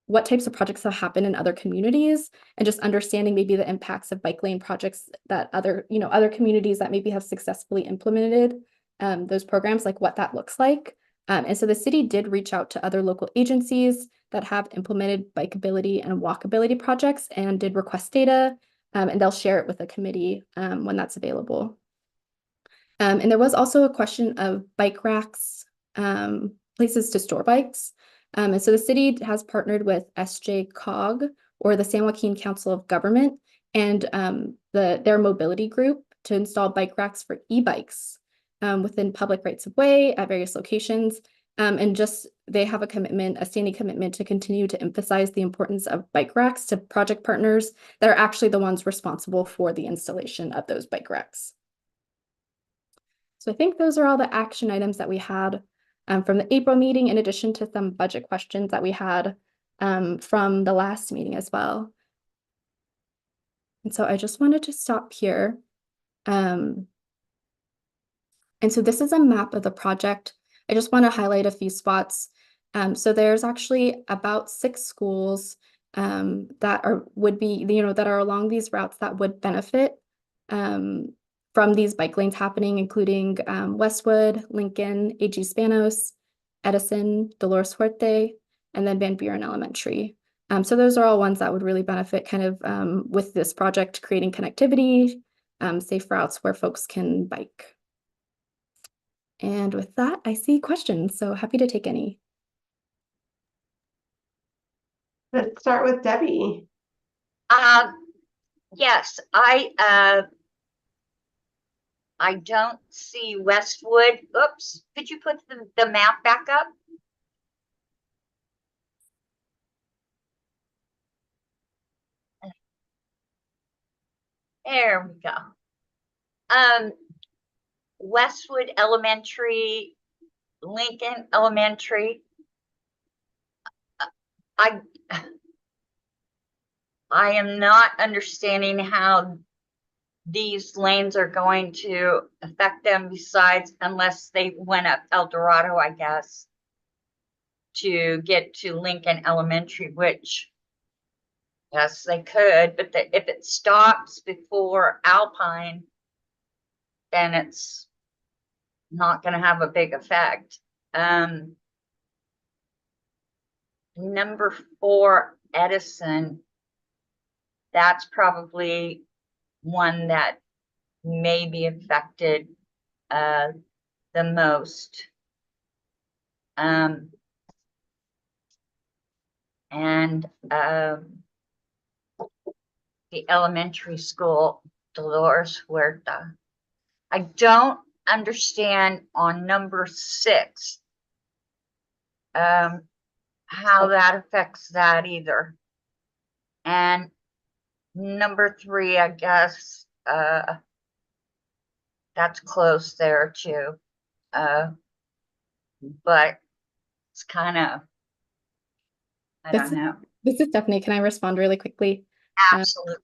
C: what types of projects have happened in other communities, and just understanding maybe the impacts of bike lane projects that other communities that maybe have successfully implemented those programs, like what that looks like. And so the city did reach out to other local agencies that have implemented bikeability and walkability projects and did request data, and they'll share it with the committee when that's available. And there was also a question of bike racks, places to store bikes. And so the city has partnered with SJCOG, or the San Joaquin Council of Government, and their mobility group to install bike racks for e-bikes within public rights of way at various locations. And just they have a standing commitment to continue to emphasize the importance of bike racks to project partners that are actually the ones responsible for the installation of those bike racks. So I think those are all the action items that we had from the April meeting, in addition to some budget questions that we had from the last meeting as well. And so I just wanted to stop here. And so this is a map of the project. I just want to highlight a few spots. So there's actually about 6 schools that are along these routes that would benefit from these bike lanes happening, including Westwood, Lincoln, AG Spanos, Edison, Dolores Huerte, and then Van Buren Elementary. So those are all ones that would really benefit kind of with this project, creating connectivity, safe routes where folks can bike. And with that, I see questions, so happy to take any.
K: Let's start with Debbie.
J: Yes, I don't see Westwood. Oops, could you put the map back up? There we go. Westwood Elementary, Lincoln Elementary. I am not understanding how these lanes are going to affect them, besides unless they went up El Dorado, I guess, to get to Lincoln Elementary, which yes, they could, but if it stops before Alpine, then it's not going to have a big effect. Number 4, Edison, that's probably one that may be affected the most. And the elementary school, Dolores Huerta. I don't understand on number 6 how that affects that either. And number 3, I guess that's close there too. But it's kind of, I don't know.
C: This is Stephanie. Can I respond really quickly?
J: Absolutely.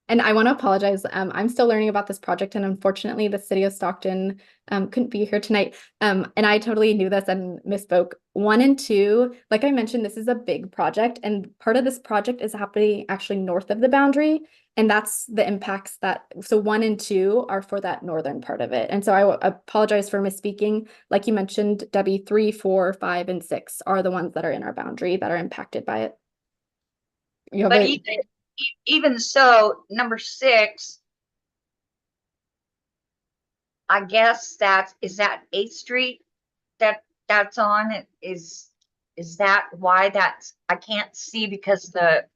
C: And I want to apologize. I'm still learning about this project, and unfortunately, the city of Stockton couldn't be here tonight. And I totally knew this and misspoke. 1 and 2, like I mentioned, this is a big project, and part of this project is happening actually north of the boundary, and that's the impacts so 1 and 2 are for that northern part of it. And so I apologize for misspeaking. Like you mentioned, Debbie, 3, 4, 5, and 6 are the ones that are in our boundary that are impacted by it. You have
J: But
C: it.
J: even so, number 6, I guess is that 8th Street that's on it? Is that why I can't see because the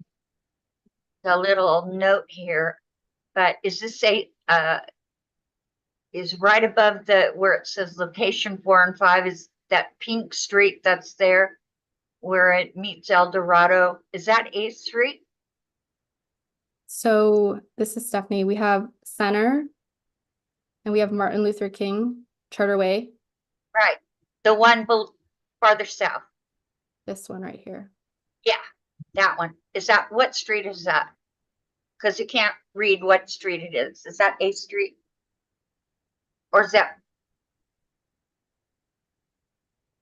J: little note here, but is this is right above where it says location 4 and 5, is that pink street that's there where it meets El Dorado? Is that 8th Street?
C: So this is Stephanie. We have Center and we have Martin Luther King Charterway.
J: Right. The one farther south.
C: This one right here.
J: Yeah, that one. What street is that? Because you can't read what street it is. Is that 8th Street? Or is that?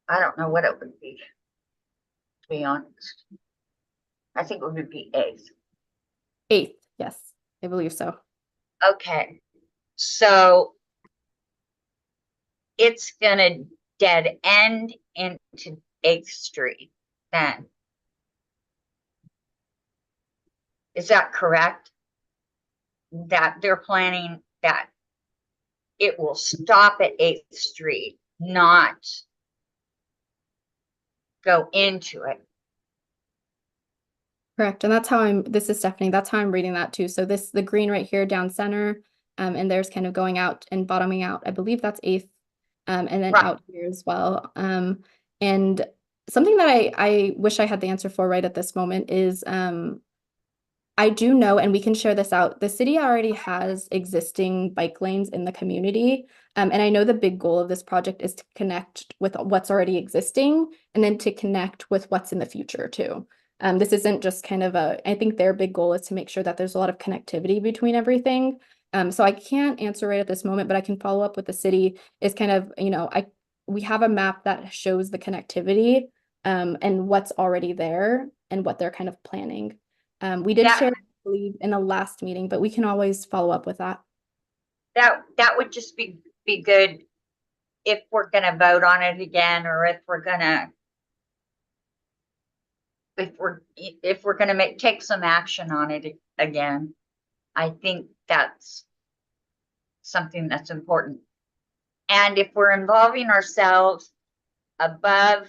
J: I don't know what it would be, to be honest. I think it would be 8th.
C: 8th, yes, I believe so.
J: Okay. So it's gonna dead end into 8th Street then. Is that correct? That they're planning that it will stop at 8th Street, not go into it.
C: Correct. And that's how this is Stephanie, that's how I'm reading that too. So the green right here down center, and there's kind of going out and bottoming out. I believe that's 8th, and then
J: Right.
C: out here as well. And something that I wish I had the answer for right at this moment is, I do know, and we can share this out, the city already has existing bike lanes in the community. And I know the big goal of this project is to connect with what's already existing and then to connect with what's in the future too. This isn't just kind of I think their big goal is to make sure that there's a lot of connectivity between everything. So I can't answer right at this moment, but I can follow up with the city. Is kind of, we have a map that shows the connectivity and what's already there and what they're kind of planning. We did share, I believe, in the last meeting, but we can always follow up with that.
J: That would just be good if we're gonna vote on it again, or if we're gonna take some action on it again. I think that's something that's important. And if we're involving ourselves above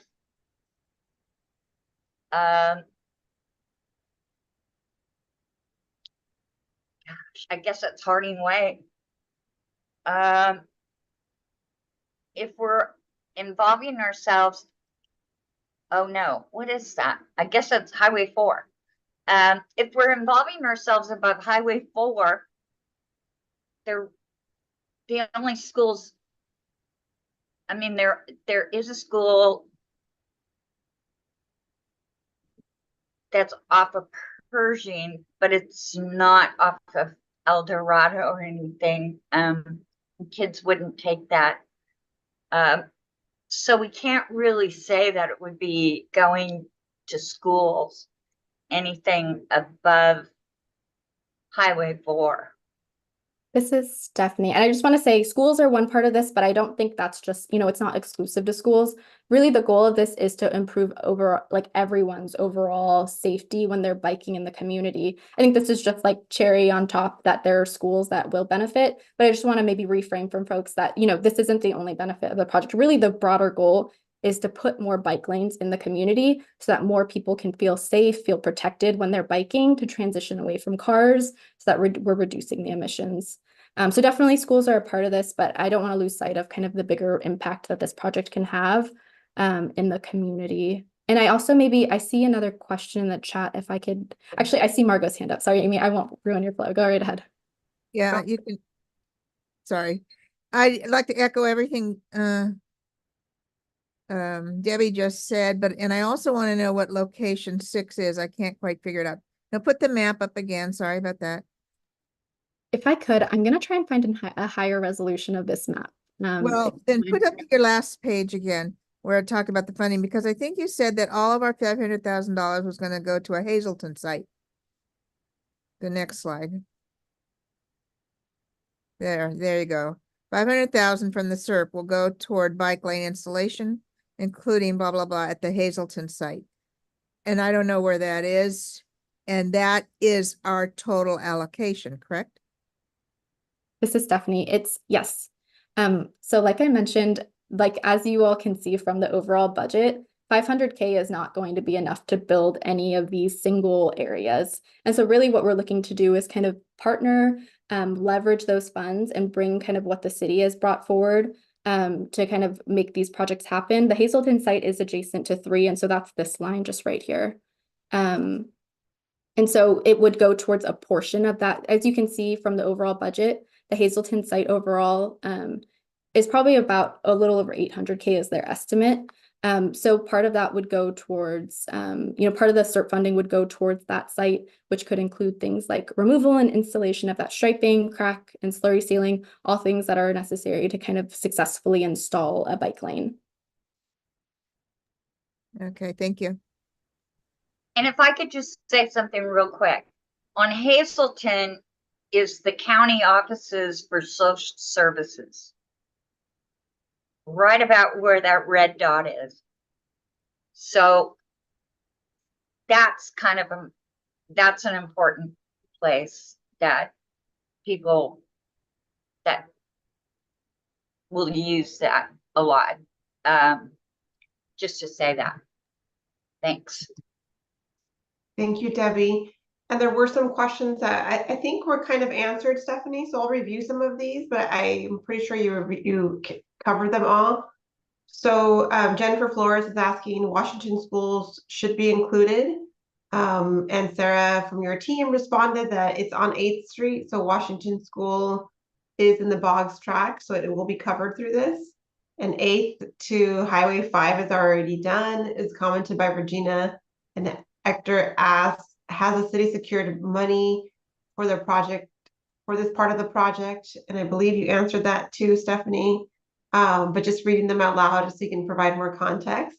J: I guess that's Harding Way. If we're involving ourselves, oh no, what is that? I guess that's Highway 4. If we're involving ourselves above Highway 4, the only schools, I mean, there is a school that's off of Pershing, but it's not off of El Dorado or anything. Kids wouldn't take that. So we can't really say that it would be going to schools, anything above Highway 4.
C: This is Stephanie. And I just want to say schools are one part of this, but I don't think that's just, it's not exclusive to schools. Really, the goal of this is to improve everyone's overall safety when they're biking in the community. I think this is just like cherry on top that there are schools that will benefit, but I just want to maybe reframe from folks that, this isn't the only benefit of the project. Really, the broader goal is to put more bike lanes in the community so that more people can feel safe, feel protected when they're biking, to transition away from cars so that we're reducing the emissions. So definitely schools are a part of this, but I don't want to lose sight of kind of the bigger impact that this project can have in the community. And I also I see another question in the chat if I could, actually I see Margot's hand up. Sorry, Amy, I won't ruin your flow. Go right ahead.
F: Yeah, you can. Sorry. I'd like to echo everything Debbie just said, and I also want to know what location 6 is. I can't quite figure it out. Now put the map up again. Sorry about that.
C: If I could, I'm going to try and find a higher resolution of this map.
F: Well, then put up your last page again, where I talk about the funding, because I think you said that all of our $500,000 was going to go to a Hazleton site. The next slide. There you go. 500,000 from the SERP will go toward bike lane installation, including blah, blah, blah at the Hazleton site. And I don't know where that is. and that is our total allocation, correct?
C: This is Stephanie. It's yes. So like I mentioned, like as you all can see from the overall budget, 500K is not going to be enough to build any of these single areas. And so really what we're looking to do is kind of partner, leverage those funds and bring kind of what the city has brought forward to kind of make these projects happen. The Hazelton site is adjacent to 3, and so that's this line just right here. And so it would go towards a portion of that. As you can see from the overall budget, the Hazelton site overall is probably about a little over 800K is their estimate. So part of that would go towards, part of the CERP funding would go towards that site, which could include things like removal and installation of that striping, crack, and slurry sealing, all things that are necessary to kind of successfully install a bike lane.
F: Okay, thank you.
J: And if I could just say something real quick. On Hazelton is the county offices for social services. Right about where that red dot is. So that's kind of that's an important place that people that will use that a lot. Just to say that. Thanks.
K: Thank you, Debbie. And there were some questions that I think were kind of answered, Stephanie, so I'll review some of these, but I'm pretty sure you covered them all. So Jennifer Flores is asking, Washington schools should be included. And Sarah from your team responded that it's on 8th Street, so Washington School is in the Boggs track, so it will be covered through this. And 8th to Highway 5 is already done, is commented by Regina. And Hector asks, has the city secured money for their project, for this part of the project? And I believe you answered that too, Stephanie. But just reading them out loud just so you can provide more context.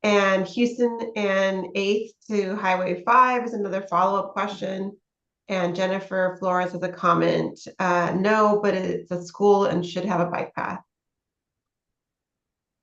K: And Houston and 8th to Highway 5 is another follow-up question. And Jennifer Flores has a comment, no, but it's a school and should have a bike path.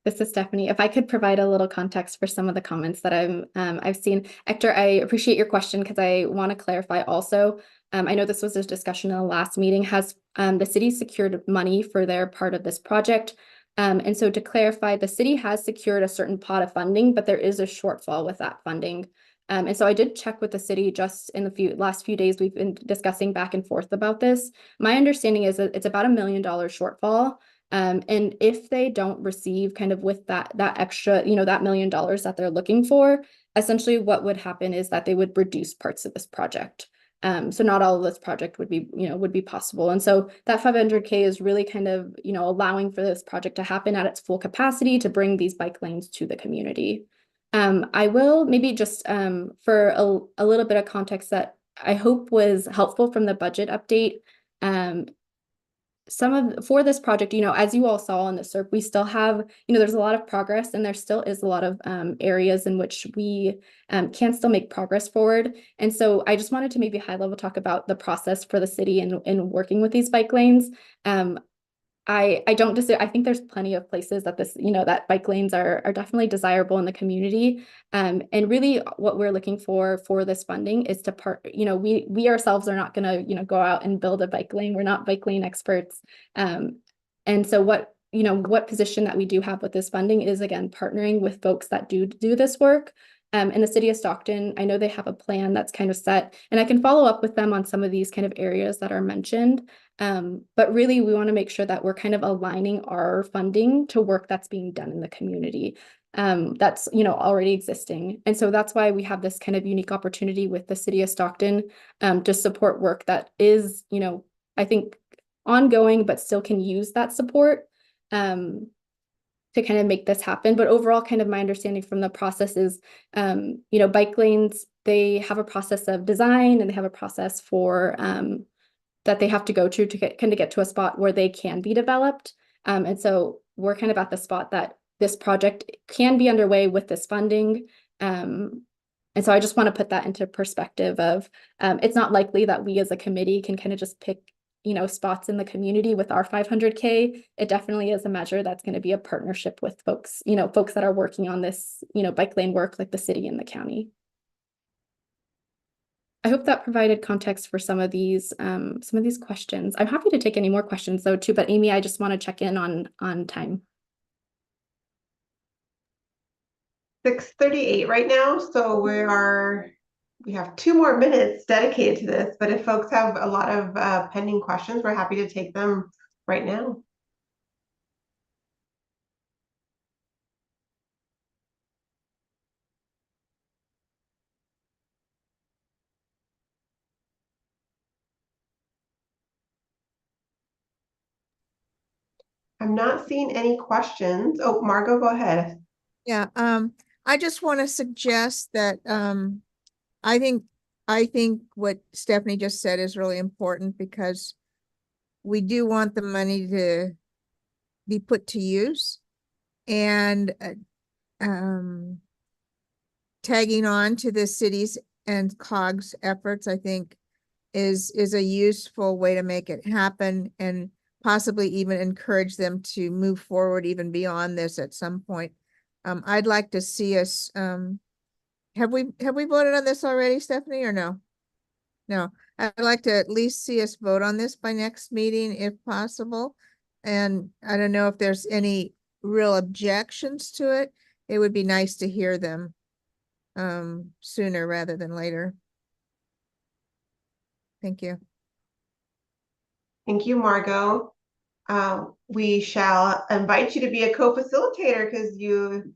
C: This is Stephanie. If I could provide a little context for some of the comments that I've seen. Hector, I appreciate your question because I want to clarify also. I know this was a discussion in the last meeting. Has the city secured money for their part of this project? And so to clarify, the city has secured a certain pot of funding, but there is a shortfall with that funding. And so I did check with the city just in the last few days. We've been discussing back and forth about this. My understanding is that it's about $1 million shortfall. And if they don't receive kind of with that extra, that $1 million that they're looking for, essentially what would happen is that they would reduce parts of this project. So not all of this project would be possible. And so that 500K is really kind of, allowing for this project to happen at its full capacity to bring these bike lanes to the community. I will maybe just for a little bit of context that I hope was helpful from the budget update. For this project, as you all saw in the CERP, we still have, there's a lot of progress and there still is a lot of areas in which we can still make progress forward. And so I just wanted to maybe high level talk about the process for the city in working with these bike lanes. I don't disagree. I think there's plenty of places that that bike lanes are definitely desirable in the community. And really what we're looking for this funding is to we ourselves are not going to, go out and build a bike lane. We're not bike lane experts. And so what position that we do have with this funding is, again, partnering with folks that do this work. In the city of Stockton, I know they have a plan that's kind of set, and I can follow up with them on some of these kind of areas that are mentioned. But really, we want to make sure that we're kind of aligning our funding to work that's being done in the community that's, already existing. And so that's why we have this kind of unique opportunity with the city of Stockton to support work that is, I think ongoing, but still can use that support. To kind of make this happen. But overall, kind of my understanding from the process is, bike lanes, they have a process of design and they have a process for that they have to go to get to a spot where they can be developed. And so we're kind of at the spot that this project can be underway with this funding. And so I just want to put that into perspective of it's not likely that we as a committee can kind of just pick spots in the community with our 500K. It definitely is a measure that's going to be a partnership with folks that are working on this, bike lane work like the city and the county. I hope that provided context for some of these questions. I'm happy to take any more questions though too, but Amy, I just want to check in on time.
K: 6:38 right now, so we have 2 more minutes dedicated to this, but if folks have a lot of pending questions, we're happy to take them right now. I'm not seeing any questions. Oh, Margot, go ahead.
F: Yeah, I just want to suggest that, I think what Stephanie just said is really important because we do want the money to be put to use, and tagging on to the cities and COG's efforts, I think is a useful way to make it happen and possibly even encourage them to move forward even beyond this at some point. I'd like to see us, have we voted on this already, Stephanie, or no? No, I'd like to at least see us vote on this by next meeting if possible. And I don't know if there's any real objections to it. It would be nice to hear them sooner rather than later. Thank you.
K: Thank you, Margot. We shall invite you to be a co-facilitator because you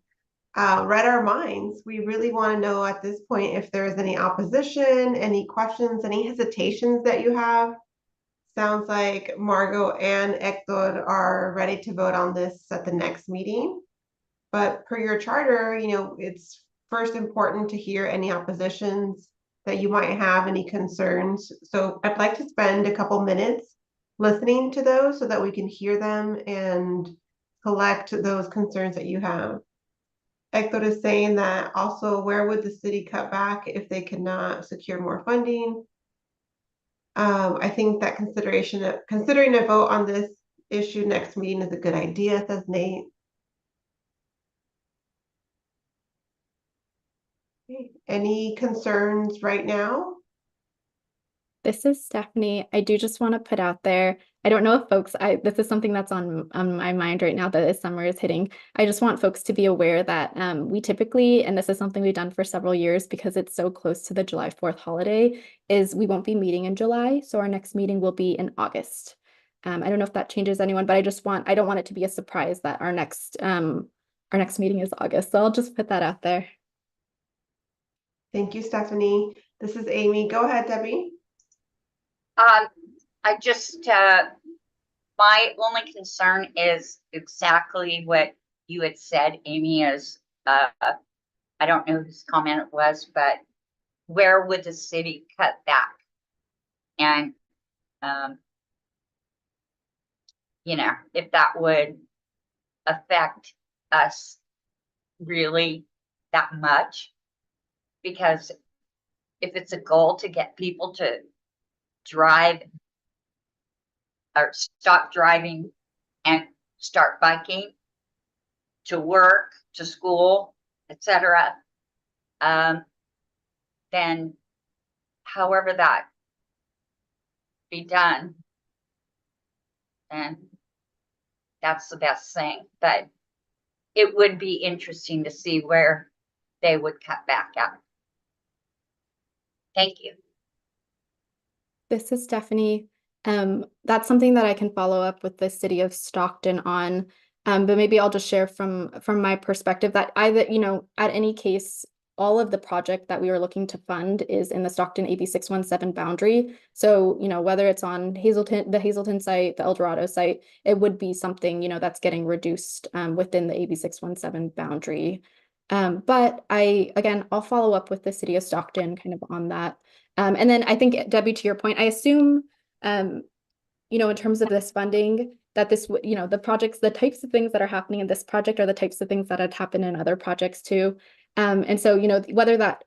K: read our minds. We really want to know at this point if there's any opposition, any questions, any hesitations that you have. Sounds like Margot and Hector are ready to vote on this at the next meeting. But per your charter, you know, it's first important to hear any oppositions that you might have, any concerns. So I'd like to spend a couple minutes listening to those so that we can hear them and collect those concerns that you have. Hector is saying that also, where would the city cut back if they could not secure more funding? I think that considering a vote on this issue next meeting is a good idea, says Nate. Okay. Any concerns right now?
C: This is Stephanie. I do just want to put out there, I don't know if folks, this is something that's on my mind right now that the summer is hitting. I just want folks to be aware that we typically, and this is something we've done for several years because it's so close to the July 4th holiday, is we won't be meeting in July. So our next meeting will be in August. I don't know if that changes anyone, but I don't want it to be a surprise that our next meeting is August. So I'll just put that out there.
K: Thank you, Stephanie. This is Amy. Go ahead, Debbie.
J: I just, my only concern is exactly what you had said, Amy, is, I don't know whose comment it was, but where would the city cut back? And, you know, if that would affect us really that much, because if it's a goal to get people to drive or stop driving and start biking to work, to school, etc., then however that be done, and that's the best thing. But it would be interesting to see where they would cut back at. Thank you.
C: This is Stephanie. That's something that I can follow up with the city of Stockton on. But maybe I'll just share from my perspective that you know, at any case, all of the project that we were looking to fund is in the Stockton AB617 boundary. So, you know, whether it's on the Hazelton site, the El Dorado site, it would be something, you know, that's getting reduced within the AB617 boundary. But I'll follow up with the city of Stockton kind of on that. And then I think, Debbie, to your point, I assume, you know, in terms of this funding, that this, you know, the types of things that are happening in this project are the types of things that had happened in other projects too. And so, you know, whether that,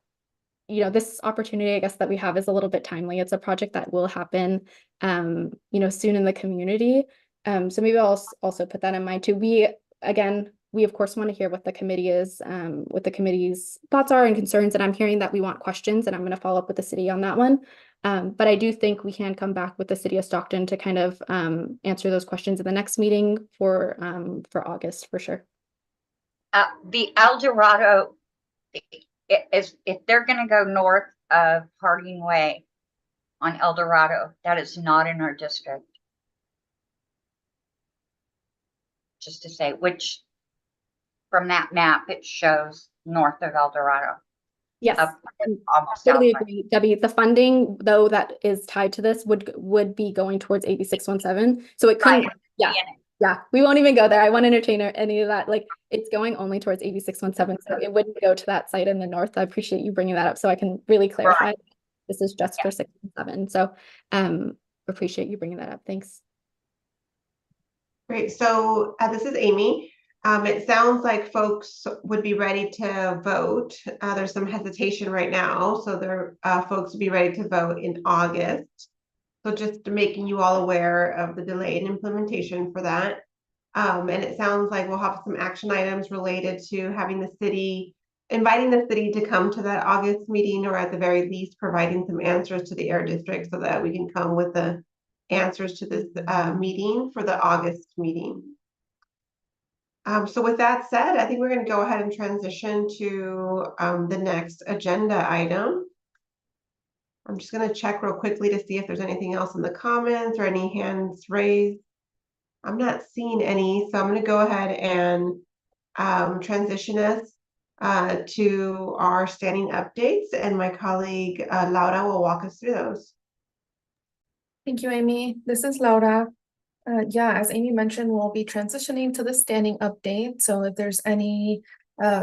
C: you know, this opportunity, I guess, that we have is a little bit timely. It's a project that will happen, you know, soon in the community. So maybe I'll also put that in mind too. We, again, we of course want to hear what the committee is, what the committee's thoughts are and concerns. And I'm hearing that we want questions, and I'm going to follow up with the city on that one. But I do think we can come back with the city of Stockton to kind of answer those questions in the next meeting for August for sure.
J: The El Dorado, if they're going to go north of Harding Way on El Dorado, that is not in our district. Just to say, which from that map, it shows north of El Dorado.
C: Yes,
J: almost
C: totally
J: outside.
C: agree, Debbie. The funding, though, that is tied to this would be going towards AB617. So it couldn't,
J: Right.
C: yeah, we won't even go there. I won't entertain any of that. Like, it's going only towards AB617, so it wouldn't go to that site in the north. I appreciate you bringing that up so I can really clarify.
J: Right.
C: This is just for 617. So appreciate you bringing that up. Thanks.
K: Great. So this is Amy. It sounds like folks would be ready to vote. There's some hesitation right now, so there folks will be ready to vote in August. So just making you all aware of the delay in implementation for that. And it sounds like we'll have some action items related to having the city, inviting the city to come to that August meeting, or at the very least providing some answers to the air district so that we can come with the answers to this meeting for the August meeting. So with that said, I think we're going to go ahead and transition to the next agenda item. I'm just going to check real quickly to see if there's anything else in the comments or any hands raised. I'm not seeing any, so I'm going to go ahead and transition us to our standing updates, and my colleague Laura will walk us through those.
A: Thank you, Amy. This is Laura. Yeah, as Amy mentioned, we'll be transitioning to the standing update. So if there's any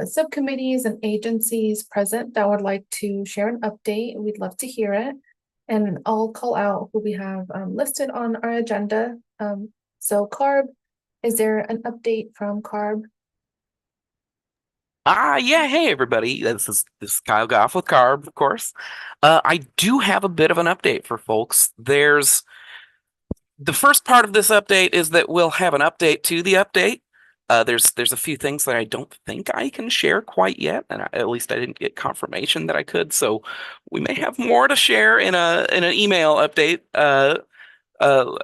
A: subcommittees and agencies present that would like to share an update, we'd love to hear it. And I'll call out who we have listed on our agenda. So CARB, is there an update from CARB?
L: Yeah, hey everybody. This is Kyle Goff with CARB, of course. I do have a bit of an update for folks. There's the first part of this update is that we'll have an update to the update. There's a few things that I don't think I can share quite yet, and at least I didn't get confirmation that I could. So we may have more to share in an email update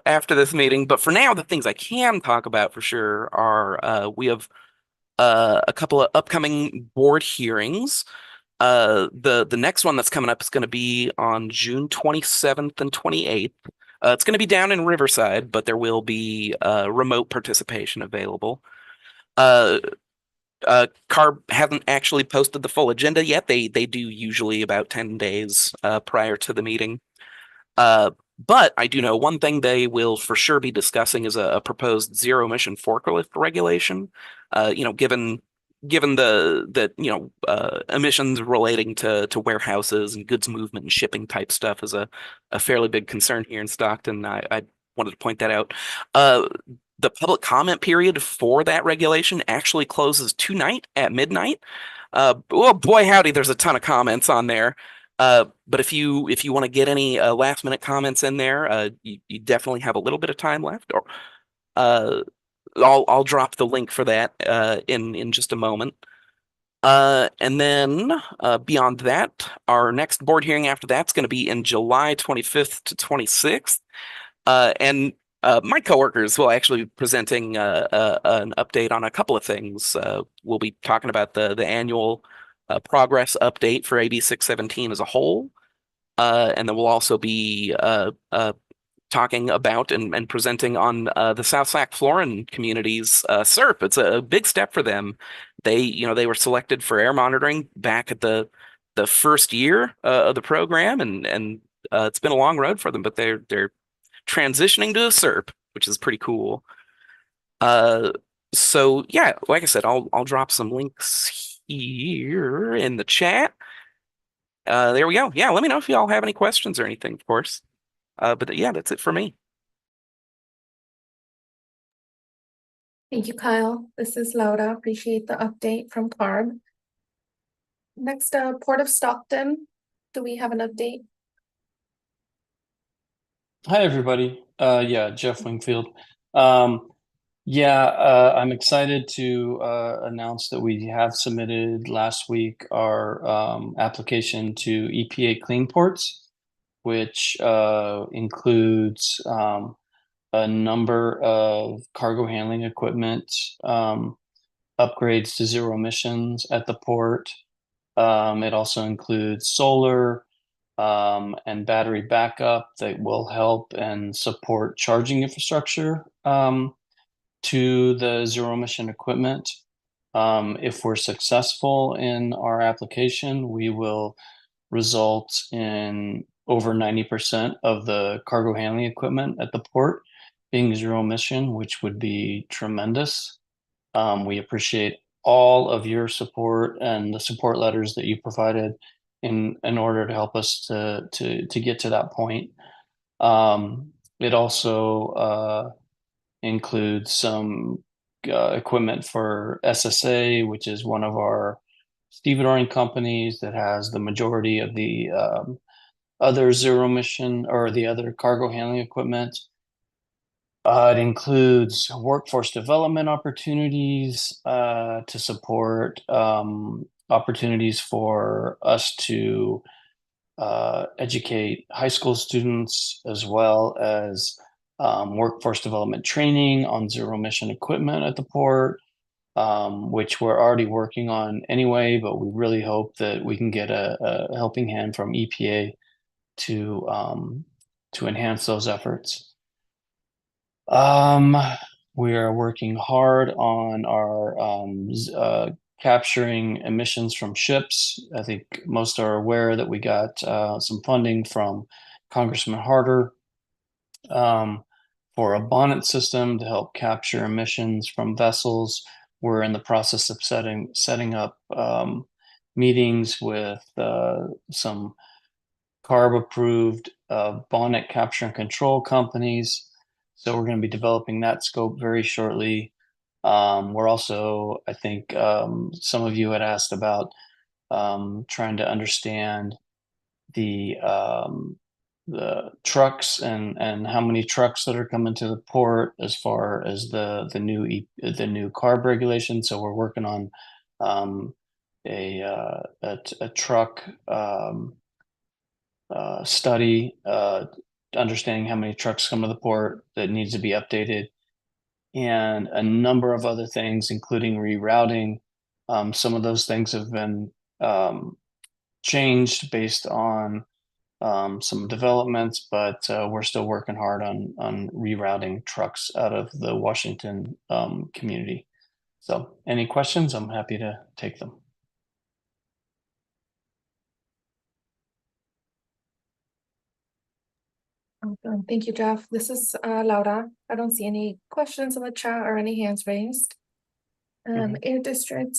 L: after this meeting. But for now, the things I can talk about for sure are we have a couple of upcoming board hearings. The next one that's coming up is going to be on June 27th and 28th. It's going to be down in Riverside, but there will be remote participation available. CARB hasn't actually posted the full agenda yet. They do usually about 10 days prior to the meeting. But I do know one thing they will for sure be discussing is a proposed zero emission forklift regulation. Given the emissions relating to warehouses and goods movement and shipping type stuff is a fairly big concern here in Stockton. I wanted to point that out. The public comment period for that regulation actually closes tonight at midnight. Oh boy, howdy, there's a ton of comments on there. But if you want to get any last minute comments in there, you definitely have a little bit of time left. Or I'll drop the link for that in just a moment. And then beyond that, our next board hearing after that's going to be in July 25th to 26th. And my coworkers will actually be presenting an update on a couple of things. We'll be talking about the annual progress update for AB617 as a whole. And then we'll also be talking about and presenting on the South Sac Florin community's SERP. It's a big step for them. They were selected for air monitoring back at the first year of the program, and it's been a long road for them, but they're transitioning to a SERP, which is pretty cool. So yeah, like I said, I'll drop some links here in the chat. There we go. Yeah, let me know if y'all have any questions or anything, of course. But yeah, that's it for me.
A: Thank you, Kyle. This is Laura. Appreciate the update from CARB. Next, Port of Stockton. Do we have an update?
I: Hi, everybody. Yeah, Jeff Wingfield. Yeah, I'm excited to announce that we have submitted last week our application to EPA Clean Ports, which includes a number of cargo handling equipment upgrades to zero emissions at the port. It also includes solar and battery backup that will help and support charging infrastructure to the zero emission equipment. If we're successful in our application, we will result in over 90% of the cargo handling equipment at the port being zero emission, which would be tremendous. We appreciate all of your support and the support letters that you provided in order to help us to get to that point. It also includes some equipment for SSA, which is one of our stevedoring companies that has the majority of the other zero emission or the other cargo handling equipment. It includes workforce development opportunities to support opportunities for us to educate high school students, as well as workforce development training on zero emission equipment at the port, which we're already working on anyway, but we really hope that we can get a helping hand from EPA to enhance those efforts. We are working hard on our capturing emissions from ships. I think most are aware that we got some funding from Congressman Harder for a bonnet system to help capture emissions from vessels. We're in the process of setting up meetings with some CARB approved bonnet capture and control companies. So we're going to be developing that scope very shortly. We're also, I think some of you had asked about trying to understand the trucks and how many trucks that are coming to the port as far as the new CARB regulation. So we're working on a truck study, understanding how many trucks come to the port that needs to be updated, and a number of other things, including rerouting. Some of those things have been changed based on some developments, but we're still working hard on rerouting trucks out of the Washington community. So any questions, I'm happy to take them.
A: Awesome. Thank you, Jeff. This is Laura. I don't see any questions in the chat or any hands raised. Air District.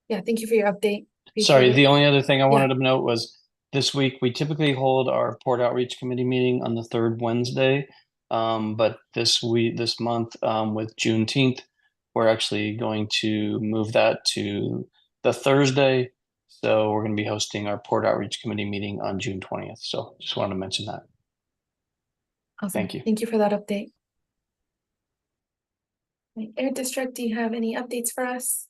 A: Yeah, thank you for your update.
I: Sorry,
A: Appreciate it.
I: the only other thing I wanted to note was this week we typically hold our Port Outreach Committee meeting on the third Wednesday. But this month, with Juneteenth, we're actually going to move that to the Thursday. So we're going to be hosting our Port Outreach Committee meeting on June 20th. So just wanted to mention that.
A: Awesome.
I: Thank you.
A: Thank you for that update. Air District, do you have any updates for us?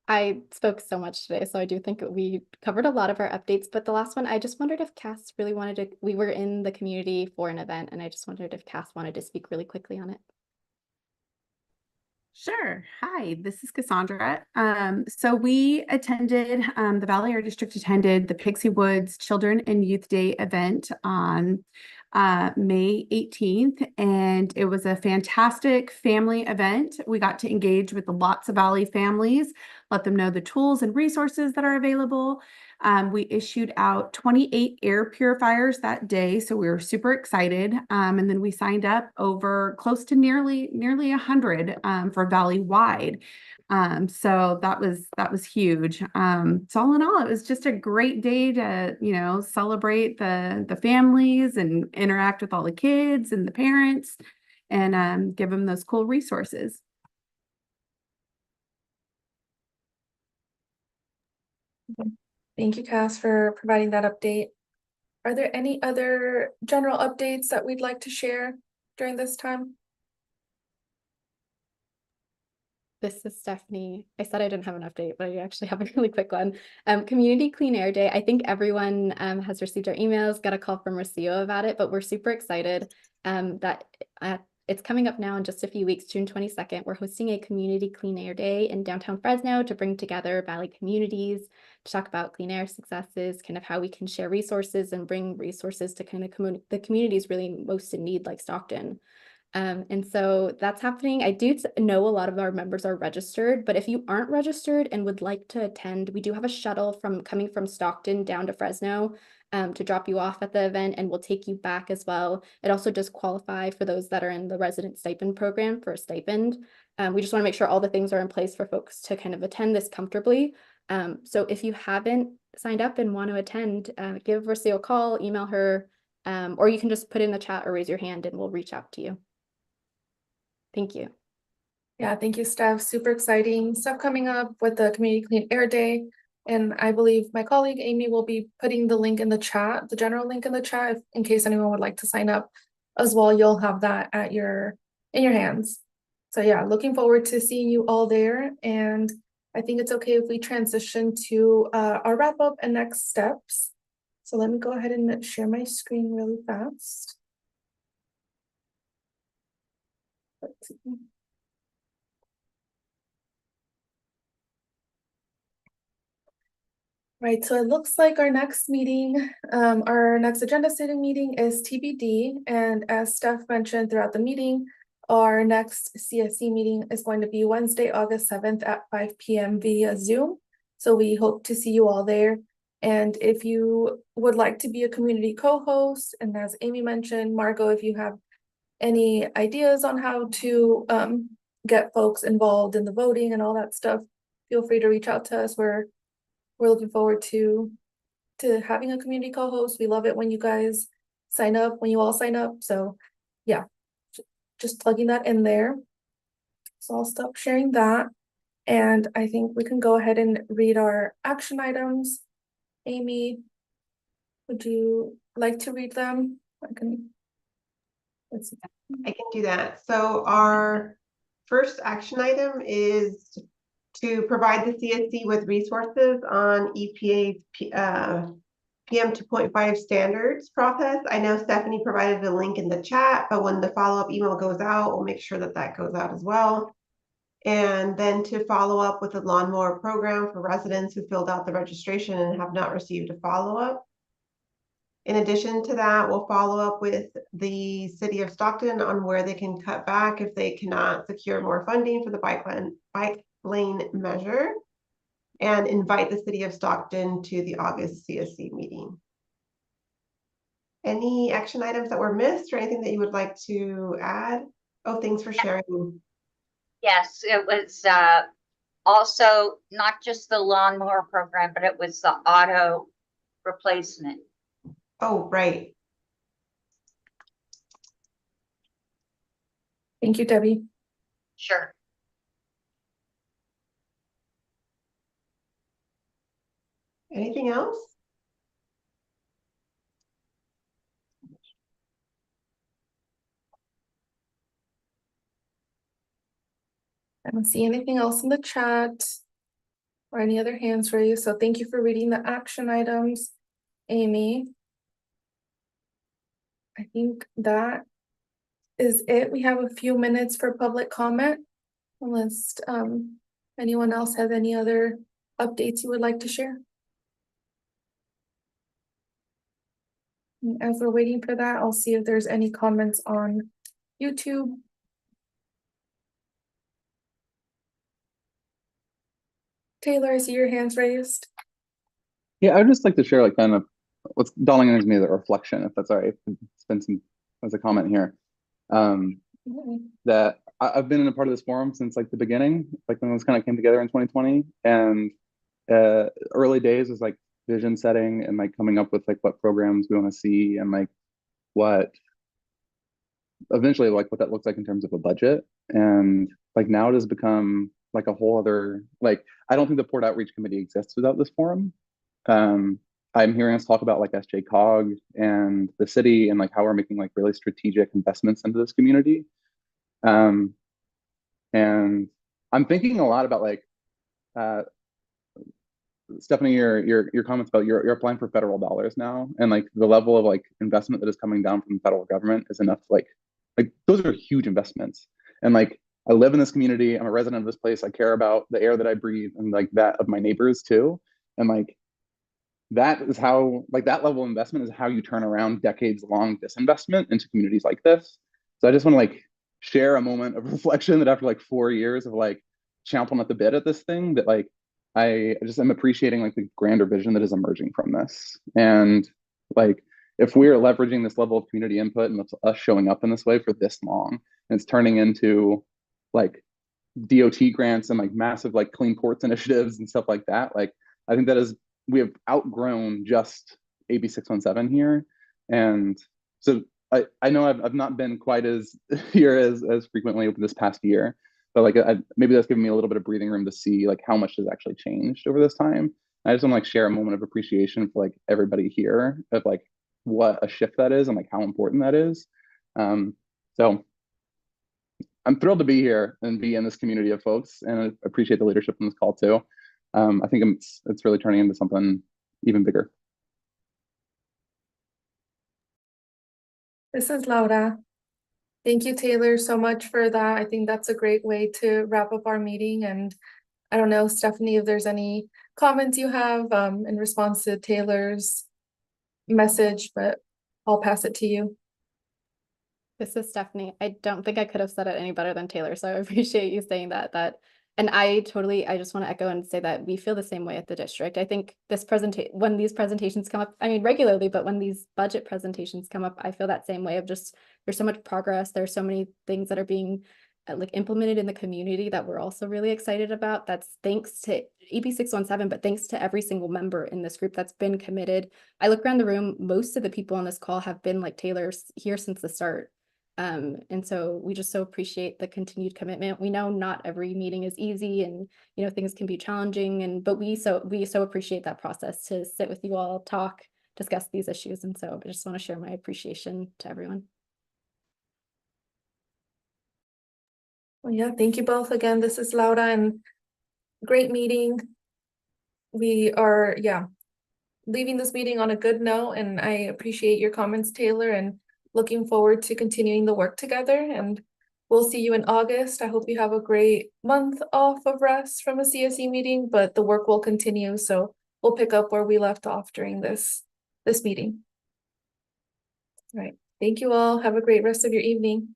C: I spoke so much today, so I do think we covered a lot of our updates, but the last one, I just wondered if Cass really wanted to, we were in the community for an event, and I just wondered if Cass wanted to speak really quickly on it.
N: Sure. Hi, this is Cassandra. So we attended, the Valley Air District attended the Pixie Woods Children and Youth Day event on May 18th, and it was a fantastic family event. We got to engage with lots of Valley families, let them know the tools and resources that are available. We issued out 28 air purifiers that day, so we were super excited. And then we signed up over close to nearly 100 for Valley-wide. So that was huge. So all in all, it was just a great day to, celebrate the families and interact with all the kids and the parents and give them those cool resources.
A: Thank you, Cass, for providing that update. Are there any other general updates that we'd like to share during this time?
C: This is Stephanie. I said I didn't have an update, but I actually have a really quick one. Community Clean Air Day. I think everyone has received our emails, got a call from Rocio about it, but we're super excited that it's coming up now in just a few weeks, June 22nd. We're hosting a Community Clean Air Day in downtown Fresno to bring together Valley communities to talk about clean air successes, kind of how we can share resources and bring resources to kind of the communities really most in need, like Stockton. And so that's happening. I do know a lot of our members are registered, but if you aren't registered and would like to attend, we do have a shuttle coming from Stockton down to Fresno to drop you off at the event, and we'll take you back as well. It also does qualify for those that are in the resident stipend program for a stipend. We just want to make sure all the things are in place for folks to kind of attend this comfortably. So if you haven't signed up and want to attend, give Rocio a call, email her, or you can just put in the chat or raise your hand and we'll reach out to you. Thank you.
A: Yeah, thank you, Steph. Super exciting stuff coming up with the Community Clean Air Day. And I believe my colleague Amy will be putting the link in the chat, the general link in the chat, in case anyone would like to sign up as well. You'll have that in your hands. So yeah, looking forward to seeing you all there. And I think it's okay if we transition to our wrap up and next steps. So let me go ahead and share my screen really fast. Let's see. Right, so it looks like our next meeting, our next agenda setting meeting is TBD. And as Steph mentioned throughout the meeting, our next CSC meeting is going to be Wednesday, August 7th at 5 p.m. via Zoom. So we hope to see you all there. And if you would like to be a community co-host, and as Amy mentioned, Margot, if you have any ideas on how to get folks involved in the voting and all that stuff, feel free to reach out to us. We're looking forward to having a community co-host. We love it when you guys sign up, when you all sign up. So yeah, just plugging that in there. So I'll stop sharing that. And I think we can go ahead and read our action items. Amy, would you like to read them? Let's see.
K: I can do that. So our first action item is to provide the CSC with resources on EPA's PM 2.5 standards process. I know Stephanie provided a link in the chat, but when the follow-up email goes out, we'll make sure that that goes out as well. And then to follow up with the lawnmower program for residents who filled out the registration and have not received a follow-up. In addition to that, we'll follow up with the city of Stockton on where they can cut back if they cannot secure more funding for the bike lane measure, and invite the city of Stockton to the August CSC meeting. Any action items that were missed or anything that you would like to add? Oh, thanks for sharing.
J: Yes, it was also not just the lawnmower program, but it was the auto replacement.
K: Oh, right.
A: Thank you, Debbie.
J: Sure.
K: Anything else?
A: I don't see anything else in the chat or any other hands raised. So thank you for reading the action items, Amy. I think that is it. We have a few minutes for public comment, unless anyone else has any other updates you would like to share. And as we're waiting for that, I'll see if there's any comments on YouTube. Taylor, I see your hands raised.
M: Yeah, I'd just like to share like kind of what's dawning on me, the reflection, if that's all right. It's been some as a comment here. That I've been in a part of this forum since like the beginning, like when this kind of came together in 2020, and early days was like vision setting and like coming up with like what programs we want to see and like what eventually like what that looks like in terms of a budget. And like now it has become like a whole other, like I don't think the Port Outreach Committee exists without this forum. I'm hearing us talk about like SJ Cog and the city and like how we're making like really strategic investments into this community. And I'm thinking a lot about like Stephanie, your comments about you're applying for federal dollars now, and like the level of like investment that is coming down from the federal government is enough. Like those are huge investments, and like I live in this community, I'm a resident of this place, I care about the air that I breathe and like that of my neighbors too, and like that is how like that level of investment is how you turn around decades long disinvestment into communities like this. So I just want to like share a moment of reflection that after like 4 years of like chomping at the bit at this thing, that like I just am appreciating like the grander vision that is emerging from this. And like if we're leveraging this level of community input and us showing up in this way for this long, and it's turning into like DOT grants and like massive like clean ports initiatives and stuff like that, like I think that is, we have outgrown just AB617 here. And so I know I've not been quite as here as frequently over this past year, but like maybe that's giving me a little bit of breathing room to see like how much has actually changed over this time. I just want to like share a moment of appreciation for like everybody here of like what a shift that is and like how important that is. So I'm thrilled to be here and be in this community of folks, and I appreciate the leadership on this call too. I think it's really turning into something even bigger.
A: This is Laura. Thank you, Taylor, so much for that. I think that's a great way to wrap up our meeting. And I don't know, Stephanie, if there's any comments you have in response to Taylor's message, but I'll pass it to you.
C: This is Stephanie. I don't think I could have said it any better than Taylor, so I appreciate you saying that. And I just want to echo and say that we feel the same way at the district. I think when these presentations come up, I mean regularly, but when these budget presentations come up, I feel that same way of just there's so much progress. There's so many things that are being like implemented in the community that we're also really excited about. That's thanks to AB617, but thanks to every single member in this group that's been committed. I look around the room, most of the people on this call have been like Taylor's here since the start. And so we just so appreciate the continued commitment. We know not every meeting is easy and, you know, things can be challenging, but we so appreciate that process to sit with you all, talk, discuss these issues. And so I just want to share my appreciation to everyone.
A: Well, yeah, thank you both again. This is Laura, and great meeting. We are, leaving this meeting on a good note, and I appreciate your comments, Taylor, and looking forward to continuing the work together. And we'll see you in August. I hope you have a great month off of rest from a CSC meeting, but the work will continue. So we'll pick up where we left off during this meeting. All right. Thank you all. Have a great rest of your evening.